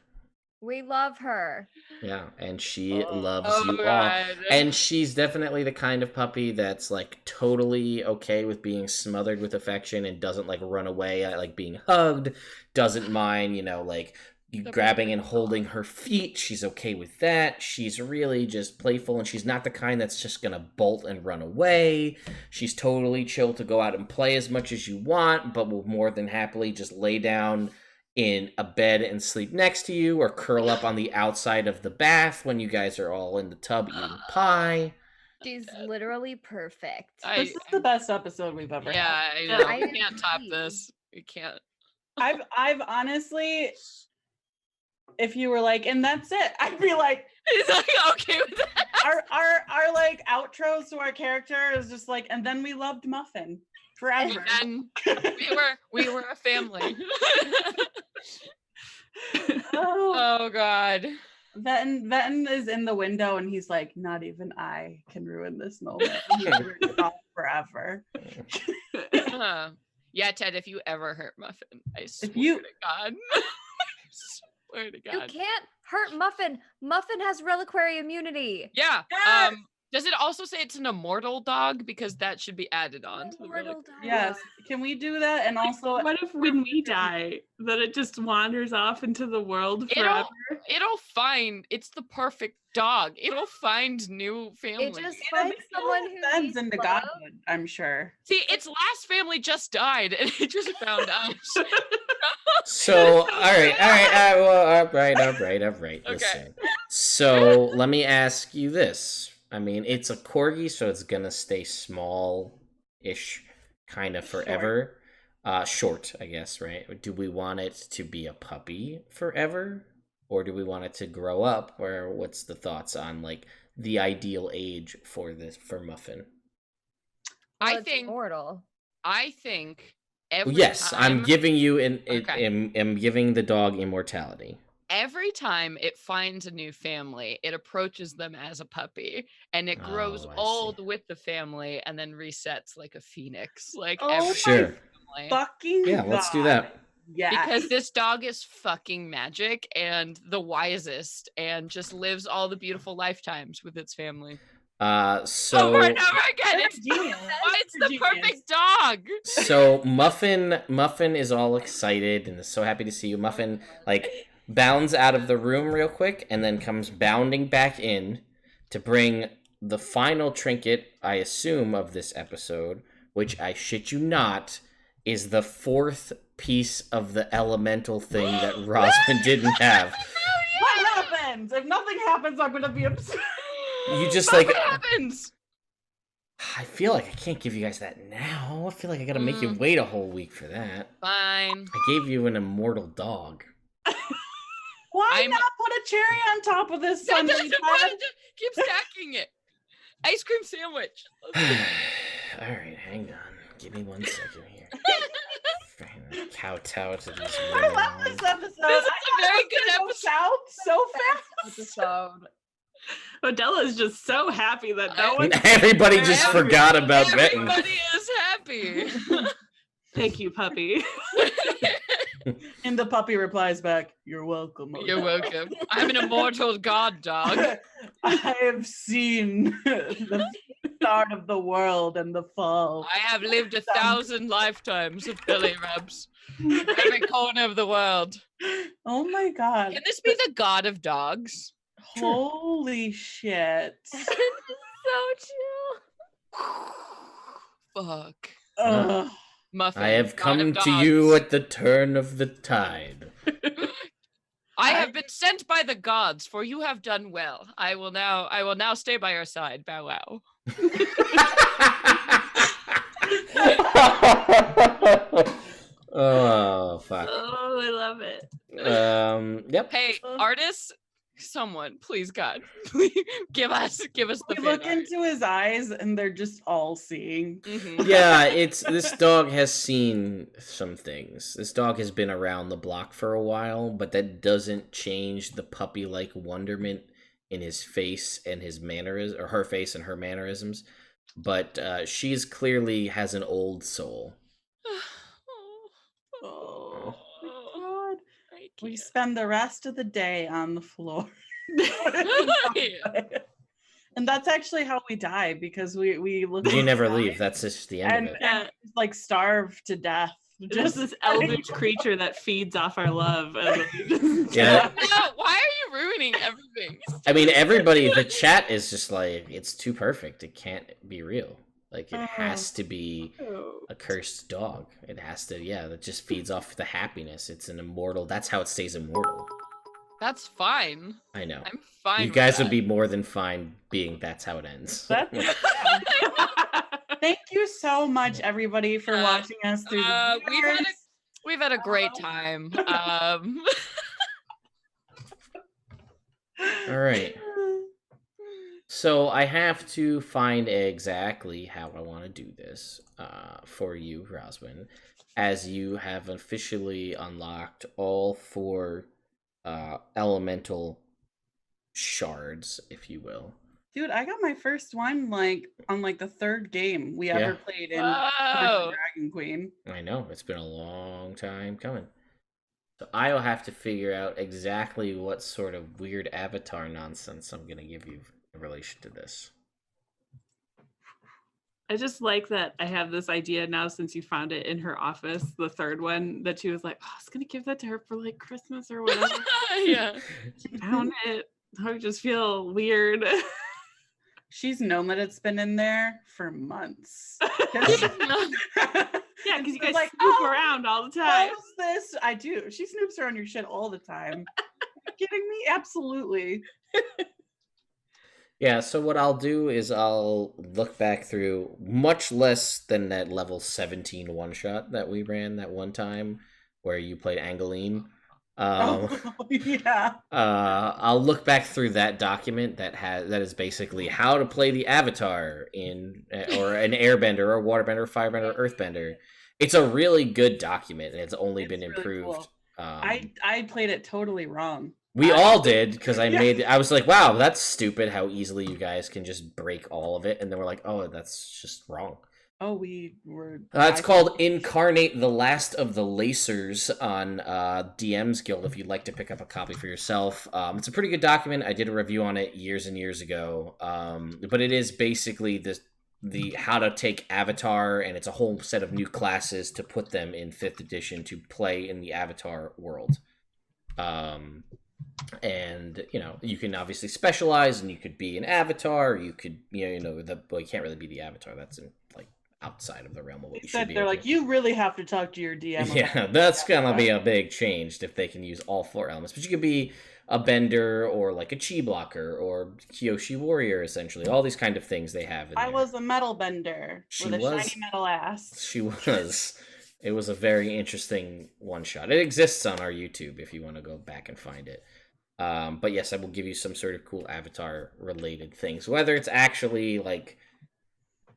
We love her. Yeah, and she loves Oh you all. god! And she's definitely the kind of puppy that's like totally okay with being smothered with affection and doesn't like run away at like being hugged, doesn't mind, you grabbing and holding her feet. She's okay with that. She's really just playful, and she's not the kind that's just gonna bolt and run away. She's totally chill to go out and play as much as you want, but will more than happily just lay down in a bed and sleep next to you, or curl up on the outside of the bath when you guys are all in the tub eating pie. She's literally perfect. This is the best episode we've ever Yeah, had. I know. I We can't top agree. this. We can't. I've honestly, if you were like, and that's it, I'd be like, He's like okay with that. our like outros to our character is just like, and then we loved Muffin forever. And we were a family. Oh, Oh god. Vetten is in the window and he's like, not even I can ruin this moment. He ruined it all forever. Yeah, Ted, if you ever hurt Muffin, I swear you- to God. Swear to You God. can't hurt Muffin. Muffin has reliquary immunity. Yeah. Yes! Does it also say it's an immortal dog? Because that should be added on to the Immortal relic. dog. Yes. Can we do that? And also, What if when we die, that it just wanders off into the world forever? It'll find it's the perfect dog. It'll find new family. It just finds someone who sends needs into love. godhood, I'm sure. See, its last family just died, and it just found us. So, all right. All right. Listen. So, let me ask you this. I mean, it's a corgi, so it's gonna stay small-ish, kind of forever. Short, I guess, right? Do we want it to be a puppy forever, or do we want it to grow up? Or what's the thoughts on like the ideal age for Muffin? Well, I it's think immortal. every Yes, I'm time- giving you Okay. am giving the dog immortality. Every time it finds a new family, it approaches them as a puppy, and it grows Oh, I see. old with the family, and then resets like a phoenix. Like Oh every my Sure. family. Fucking Yeah, let's do God. that. Yeah. Because this dog is fucking magic and the wisest, and just lives all the beautiful lifetimes with its family. So Over and over again. That's It's genius. why it's the Genius. perfect dog. So Muffin is all excited and is so happy to see you. Muffin like bounds out of the room real quick and then comes bounding back in to bring the final trinket, I assume, of this episode, which I shit you not, is the fourth piece of the elemental thing that Roswen didn't have. What happens? If nothing happens, I'm gonna be upset. You just Fuck like what happens? I feel like I can't give you guys that now. I feel like I gotta make you wait a whole week for that. Fine. I gave you an immortal dog. Why I'm- not put a cherry on top of this That Sunday? doesn't matter. Keep stacking it. Ice cream sandwich. All right, hang on. Give me 1 second here. Trying to kowtow to these I love women. this episode. This is I a very thought good it would episode. go South so fast. Episode. Odella is just so happy that no one. Everybody just forgot about Benton. Everybody is happy. Thank you, puppy. And the puppy replies back, "You're welcome." You're welcome. I'm an immortal god dog. I have seen the start of the world and the fall. I have lived 1,000 lifetimes of belly rubs. Every corner of the world. Oh my god. Can this be the god of dogs? Holy shit. So chill. Fuck. Ugh. Muffin. I have god of come to you dogs. at the turn of the tide. I have been sent by the gods, for you have done well. I will now stay by your side. Bow wow. Oh fuck. Oh, I love it. Yep. Hey, artists, someone, please God, please give us the We fan look art. into his eyes and they're just all seeing. Mhm. Yeah, this dog has seen some things. This dog has been around the block for a while, but that doesn't change the puppy-like wonderment in his face and his mannerisms, or her face and her mannerisms. But she's clearly has an old soul. Oh my god. I We can't. spend the rest of the day on the floor. Yeah. And that's actually how we die, because we look You at never the leave. sky That's just the end and, of it. and just, like starve to death. Just this eldritch creature that feeds off our love. And we just- Yeah. No, why are you ruining everything? I mean, everybody, the chat is just like, it's too perfect. It can't be real. Like, it has to be Oh. a cursed dog. It has to, yeah, that just feeds off the happiness. It's an immortal. That's how it stays immortal. That's fine. I know. I'm fine. You with guys that. would be more than fine being that's how it ends. That's- Thank you so much, everybody, for watching us through the years. We've had a great time. All right. So I have to find exactly how I want to do this for you, Roswen, as you have officially unlocked all 4 elemental shards, if you will. Dude, I got my first one on the 3rd game we ever played in Curse Oh. of Dragon Queen. I know, it's been a long time coming. So I'll have to figure out exactly what sort of weird avatar nonsense I'm going to give you in relation to this. I just like that I have this idea now since you found it in her office, the 3rd one, that she was like, oh, I was going to give that to her for like Christmas or whatever. Yeah. She found it. I just feel weird. She's known that it's been in there for months. Yeah, because you guys like, snoop "Oh, around all the time. How's this? I do. She snoops around your shit all the time. Are you kidding me? Absolutely. Yeah, so what I'll do is I'll look back through much less than that level 17 one-shot that we ran that one time where you played Angeline. Yeah. I'll look back through that document that is basically how to play the Avatar in or an Airbender or a Waterbender, or Firebender, or Earthbender. It's a really good document, and it's only been really improved. cool. I played it totally wrong. We all did, because I was like, wow, that's stupid how easily you guys can just break all of it, and then we're like, oh, that's just wrong. Oh, we were. It's called Incarnate the Last of the Lacers on DM's Guild if you'd like to pick up a copy for yourself. It's a pretty good document. I did a review on it years and years ago. But it is basically the how to take Avatar, and it's a whole set of new classes to put them in 5th edition to play in the Avatar world. And you can obviously specialize, and you could be an Avatar. You could you can't really be the Avatar. That's outside of the realm of what you should be. They're like, you really have to talk to your DM. Yeah, that's gonna be a big change if they can use all 4 elements. But you could be a bender or like a chi blocker or Kyoshi warrior, essentially. All these kind of things they have in I there. was a metal bender with a shiny metal ass. She was. It was a very interesting one shot. It exists on our YouTube if you want to go back and find it. But yes, I will give you some sort of cool Avatar related things, whether it's actually like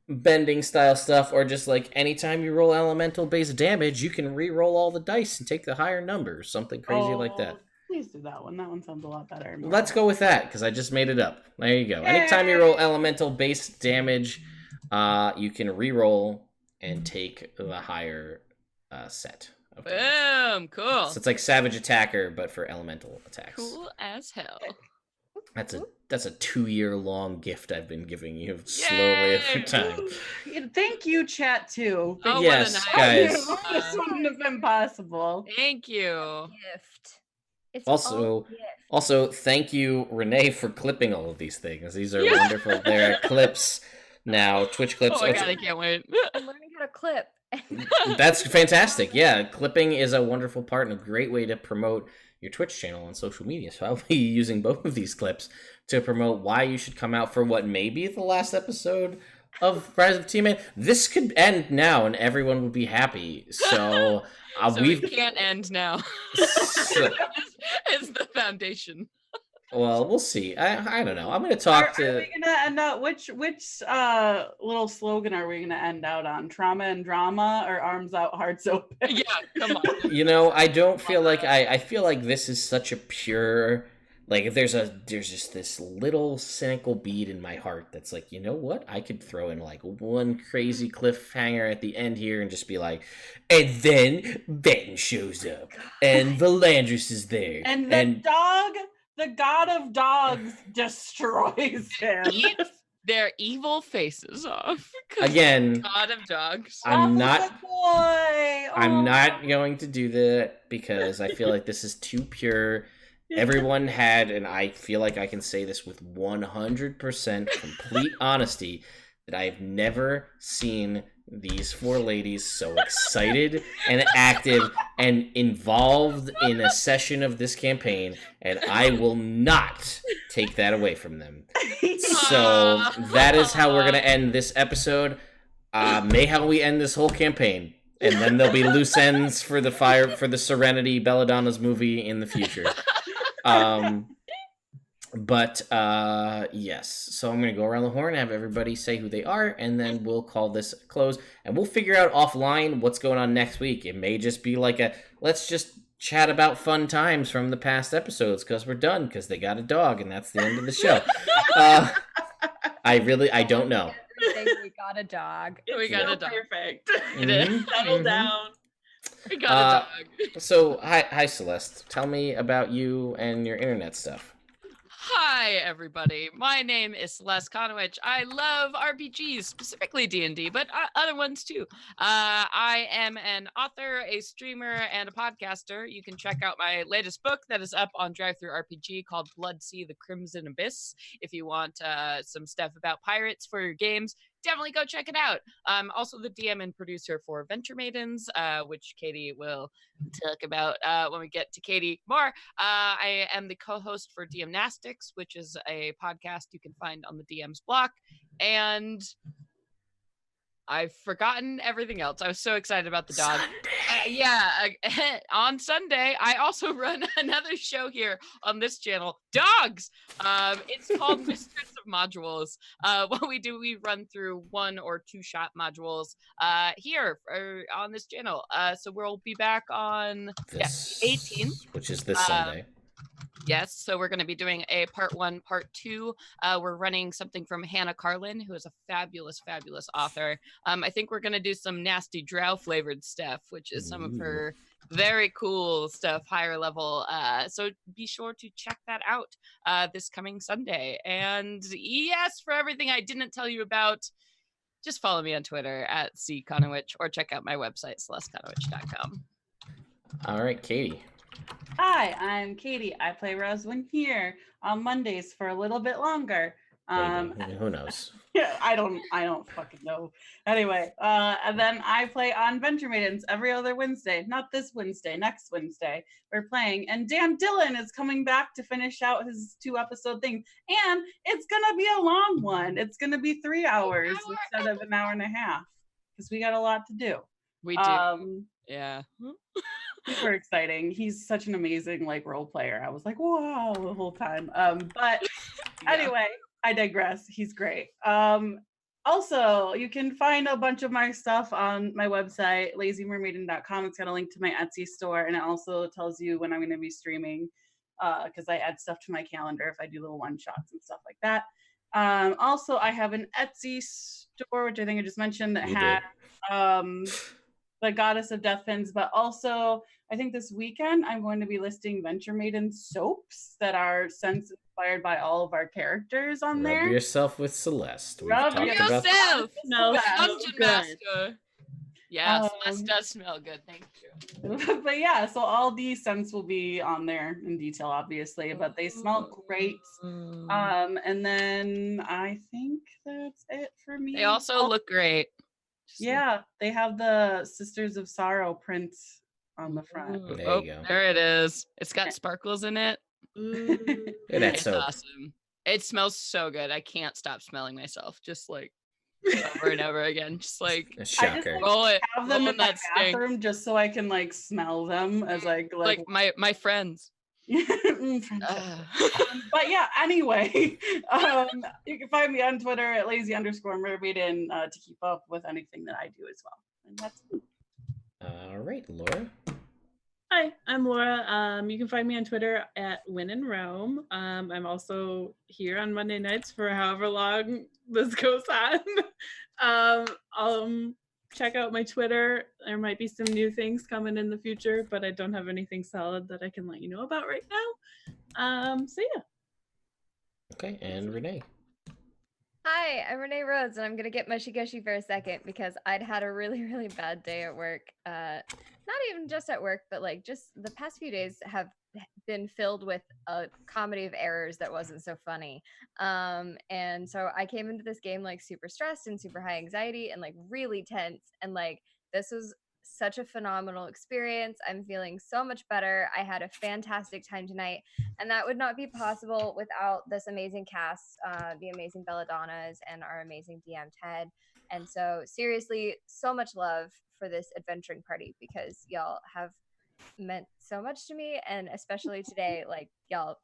bending style stuff or just like anytime you roll elemental based damage, you can re-roll all the dice and take the higher number, something crazy like that. Please do that one. That one sounds a lot better. Let's go with that because I just made it up. There you go. Anytime you roll elemental based damage, you can re-roll and take the higher set. Boom, cool. So it's like Savage Attacker, but for elemental attacks. Cool as hell. That's a 2-year-long gift I've been giving you slowly over Yay! time. Thank you, chat too. Oh, Yes, what a guys. This wouldn't have been possible. Thank you. Gift. It's all gift. Also, thank you, Renee, for clipping all of these things. These are wonderful. There are clips now, Twitch clips. Oh my god, I can't wait. I'm learning how to clip. That's fantastic. Yeah, clipping is a wonderful part and a great way to promote your Twitch channel on social media. So I'll be using both of these clips to promote why you should come out for what may be the last episode of Rise of Tiamat. This could end now and everyone would be happy. So, So we can't end now. It's the foundation. Well, we'll see. I don't know. I'm going to talk to. Are we gonna end out? Which little slogan are we gonna end out on? Trauma and drama, or arms out, hearts open? Yeah, come on. You know, I don't feel like I feel like this is such a pure. Like, there's just this little cynical bead in my heart that's like, you know what? I could throw in like one crazy cliffhanger at the end here and just be like, and then Ben shows up, and Valandris is there, And the dog, the god of dogs, destroys him. Eat their evil faces off. 'Cause Again, God of dogs. I'm not. Boy. I'm not going to do that because I feel like this is too pure. Everyone had, and I feel like I can say this with 100% complete honesty, that I have never seen these four ladies so excited and active and involved in a session of this campaign, and I will not take that away from them. So that is how we're going to end this episode. May how we end this whole campaign. And then there'll be loose ends for the Serenity Belladonna's movie in the future. Yes. So I'm gonna go around the horn and have everybody say who they are, and then we'll call this a close. And we'll figure out offline what's going on next week. It may just be like let's just chat about fun times from the past episodes because we're done because they got a dog and that's the end of the show. I don't know. We got a dog. We got a dog. Perfect. It is. Settle down. We got a dog. So hi Celeste. Tell me about you and your internet stuff. Hi, everybody. My name is Celeste Conowich. I love RPGs, specifically D&D, but other ones too. I am an author, a streamer, and a podcaster. You can check out my latest book that is up on Drive-Thru RPG called Bloodsea: The Crimson Abyss. If you want some stuff about pirates for your games, definitely go check it out. I'm also the DM and producer for Venture Maidens, which Katie will talk about when we get to Katie more. I am the co-host for DMnastics, which is a podcast you can find on the DM's block. And I've forgotten everything else. I was so excited about the dog. On Sunday, I also run another show here on this channel, Dogs. It's called Mistress of Modules. What we do, we run through 1 or 2 shot modules here on this channel. So we'll be back on 18th, which is this Sunday. Yes, so we're going to be doing a part 1, part 2. We're running something from Hannah Carlin, who is a fabulous, fabulous author. I think we're going to do some nasty drow flavored stuff, which is some of her very cool stuff, higher level. So be sure to check that out this coming Sunday. And yes, for everything I didn't tell you about, just follow me on Twitter at @cconowich or check out my website, celesteconowich.com. All right, Katie. Hi, I'm Katie. I play Roswen here on Mondays for a little bit longer. Who knows? Yeah, I don't fucking know. Anyway, and then I play on Venture Maidens every other Wednesday. Not this Wednesday, next Wednesday. We're playing. And Dan Dillon is coming back to finish out his 2-episode thing. And it's gonna be a long one. It's gonna be 3 hours instead of an hour and a half. Because we got a lot to do. We do. Yeah. Super exciting. He's such an amazing role player. I was like, wow, the whole time. But anyway, I digress. He's great. Also, you can find a bunch of my stuff on my website, lazymermaiden.com. It's got a link to my Etsy store, and it also tells you when I'm going to be streaming because I add stuff to my calendar if I do little one-shots and stuff like that. Also, I have an Etsy store, which I think I just mentioned, that had the goddess of death pins, but also I think this weekend I'm going to be listing Venture Maiden soaps that are scents inspired by all of our characters on Rub there. yourself with Celeste. We've Rub talked about yourself. Smells so Dungeon good. Master. Yeah, Um, Celeste does smell good. Thank you. but yeah, so all these scents will be on there in detail, obviously, but they smell great. And then I think that's it for me. They also look great. Yeah, they have the Sisters of Sorrow print on the front. Ooh, There oh, you go. there it is. It's got sparkles in it. Ooh. Look at that It's soap. awesome. It smells so good. I can't stop smelling myself. Just like over and over again. Just like A I just shocker. like roll it, have them roll in my that stink. bathroom just so I can like smell them as I Like my friends. friendship. But yeah, anyway, you can find me on Twitter at lazy_mermaiden to keep up with anything that I do as well. And that's it. All right, Laura. Hi, I'm Laura. You can find me on Twitter at Win in Rome. I'm also here on Monday nights for however long this goes on. Check out my Twitter. There might be some new things coming in the future, but I don't have anything solid that I can let you know about right now. So yeah. Okay, and Renee. Hi, I'm Renee Rhodes, and I'm gonna get mushy gushy for a second because I'd had a really, really bad day at work. Not even just at work, but like just the past few days have been filled with a comedy of errors that wasn't so funny. And so I came into this game like super stressed and super high anxiety and like really tense. And like this was such a phenomenal experience. I'm feeling so much better. I had a fantastic time tonight, and that would not be possible without this amazing cast, the amazing Belladonnas and our amazing DM Ted. And so seriously, so much love for this adventuring party because y'all have meant so much to me, and especially today, like y'all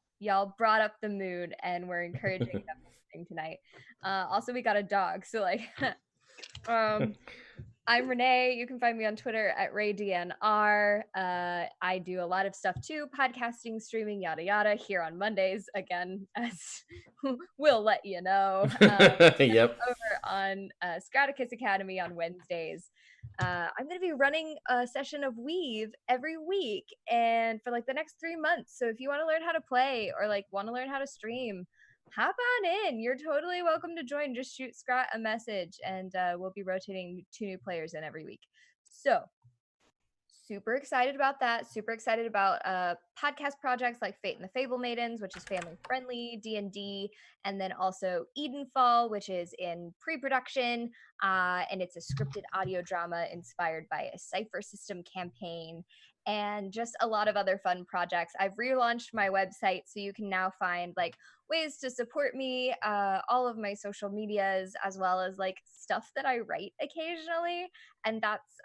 brought up the mood and were encouraging everything tonight. Also, we got a dog, so like I'm Renee. You can find me on Twitter at RayDNR. I do a lot of stuff too, podcasting, streaming, yada yada, here on Mondays, again, as we'll let you know. Yep. Over on Scraticus Academy on Wednesdays. I'm going to be running a session of Weave every week and for like the next 3 months. So if you want to learn how to play or like want to learn how to stream, hop on in. You're totally welcome to join. Just shoot Scrat a message and we'll be rotating 2 new players in every week. So super excited about that. Super excited about podcast projects like Fate and the Fable Maidens, which is family friendly, D&D, and then also Edenfall, which is in pre-production, and it's a scripted audio drama inspired by a cipher system campaign, and just a lot of other fun projects. I've relaunched my website, so you can now find like ways to support me, all of my social medias, as well as like stuff that I write occasionally, and that's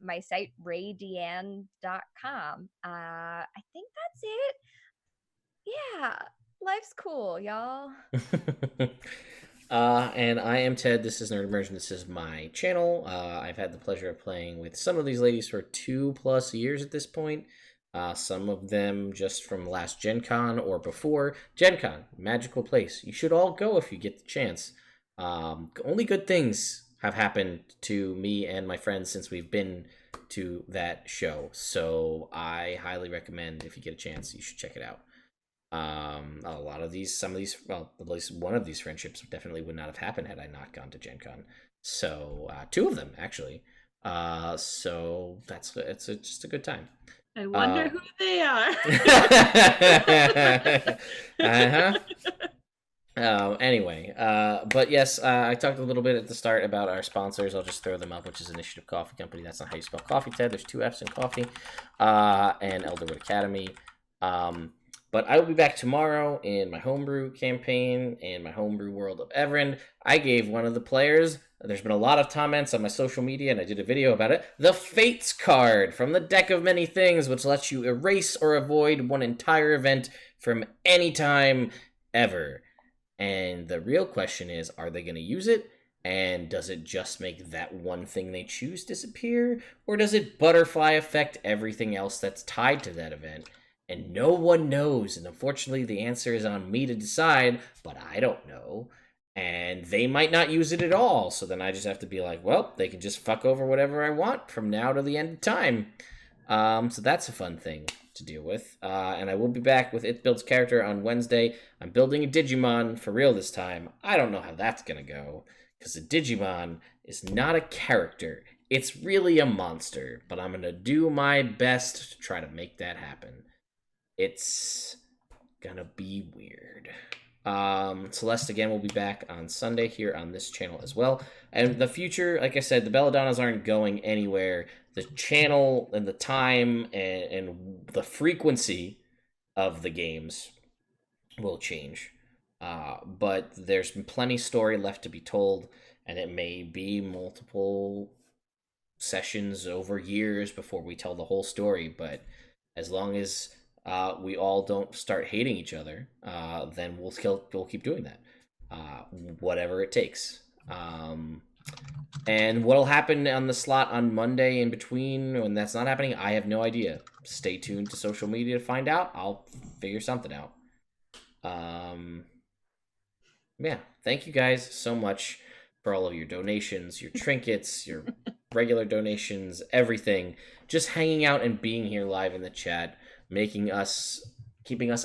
my site raydeanne.com. I think that's it. Yeah, life's cool, y'all. And I am Ted. This is Nerd Immersion. This is my channel. I've had the pleasure of playing with some of these ladies for 2+ years at this point. Some of them just from last Gen Con or before. Gen Con, magical place. You should all go if you get the chance. Only good things have happened to me and my friends since we've been to that show. So I highly recommend, if you get a chance, you should check it out. Some of these, well, at least one of these friendships definitely would not have happened had I not gone to Gen Con. So 2 of them actually. So it's just a good time. I wonder who they are. Uh-huh. Anyway, but yes, I talked a little bit at the start about our sponsors. I'll just throw them up, which is Initiative Coffee Company. That's not how you spell coffee, Ted. There's 2 F's in coffee. And Elderwood Academy. But I will be back tomorrow in my homebrew campaign in my homebrew world of Everend. I gave one of the players, there's been a lot of comments on my social media, and I did a video about it, the Fates card from the Deck of Many Things, which lets you erase or avoid one entire event from any time ever. And the real question is, are they going to use it? And does it just make that one thing they choose disappear? Or does it butterfly affect everything else that's tied to that event? And no one knows. And unfortunately, the answer is on me to decide, but I don't know. and they might not use it at all. So then I just have to be like, well, they can just fuck over whatever I want from now to the end of time. So that's a fun thing to deal with. And I will be back with It Builds Character on Wednesday. I'm building a Digimon for real this time. I don't know how that's going to go, because a Digimon is not a character. It's really a monster, but I'm going to do my best to try to make that happen. It's going to be weird. Celeste again will be back on Sunday here on this channel as well. And the future, like I said, the Belladonnas aren't going anywhere. The channel and the time and the frequency of the games will change. But there's plenty story left to be told, and it may be multiple sessions over years before we tell the whole story. But as long as we all don't start hating each other, then we'll keep doing that, whatever it takes. And what'll happen on the slot on Monday in between when that's not happening, I have no idea. Stay tuned to social media to find out. I'll figure something out. Yeah, thank you guys so much for all of your donations, your trinkets, your regular donations, everything. Just hanging out and being here live in the chat, keeping us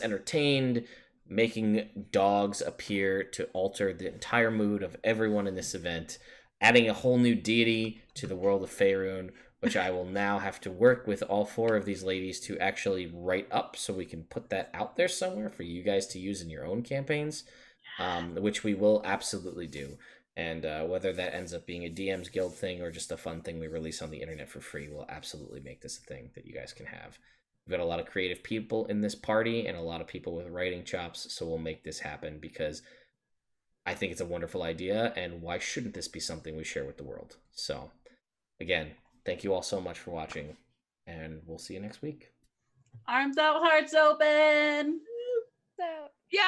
entertained, making dogs appear to alter the entire mood of everyone in this event, adding a whole new deity to the world of Faerun, which I will now have to work with all 4 of these ladies to actually write up so we can put that out there somewhere for you guys to use in your own campaigns, which we will absolutely do. And whether that ends up being a DM's Guild thing or just a fun thing we release on the internet for free, we'll absolutely make this a thing that you guys can have. We've got a lot of creative people in this party and a lot of people with writing chops, so we'll make this happen because I think it's a wonderful idea, and why shouldn't this be something we share with the world? So, again, thank you all so much for watching, and we'll see you next week. Arms out, hearts open. So Yeah.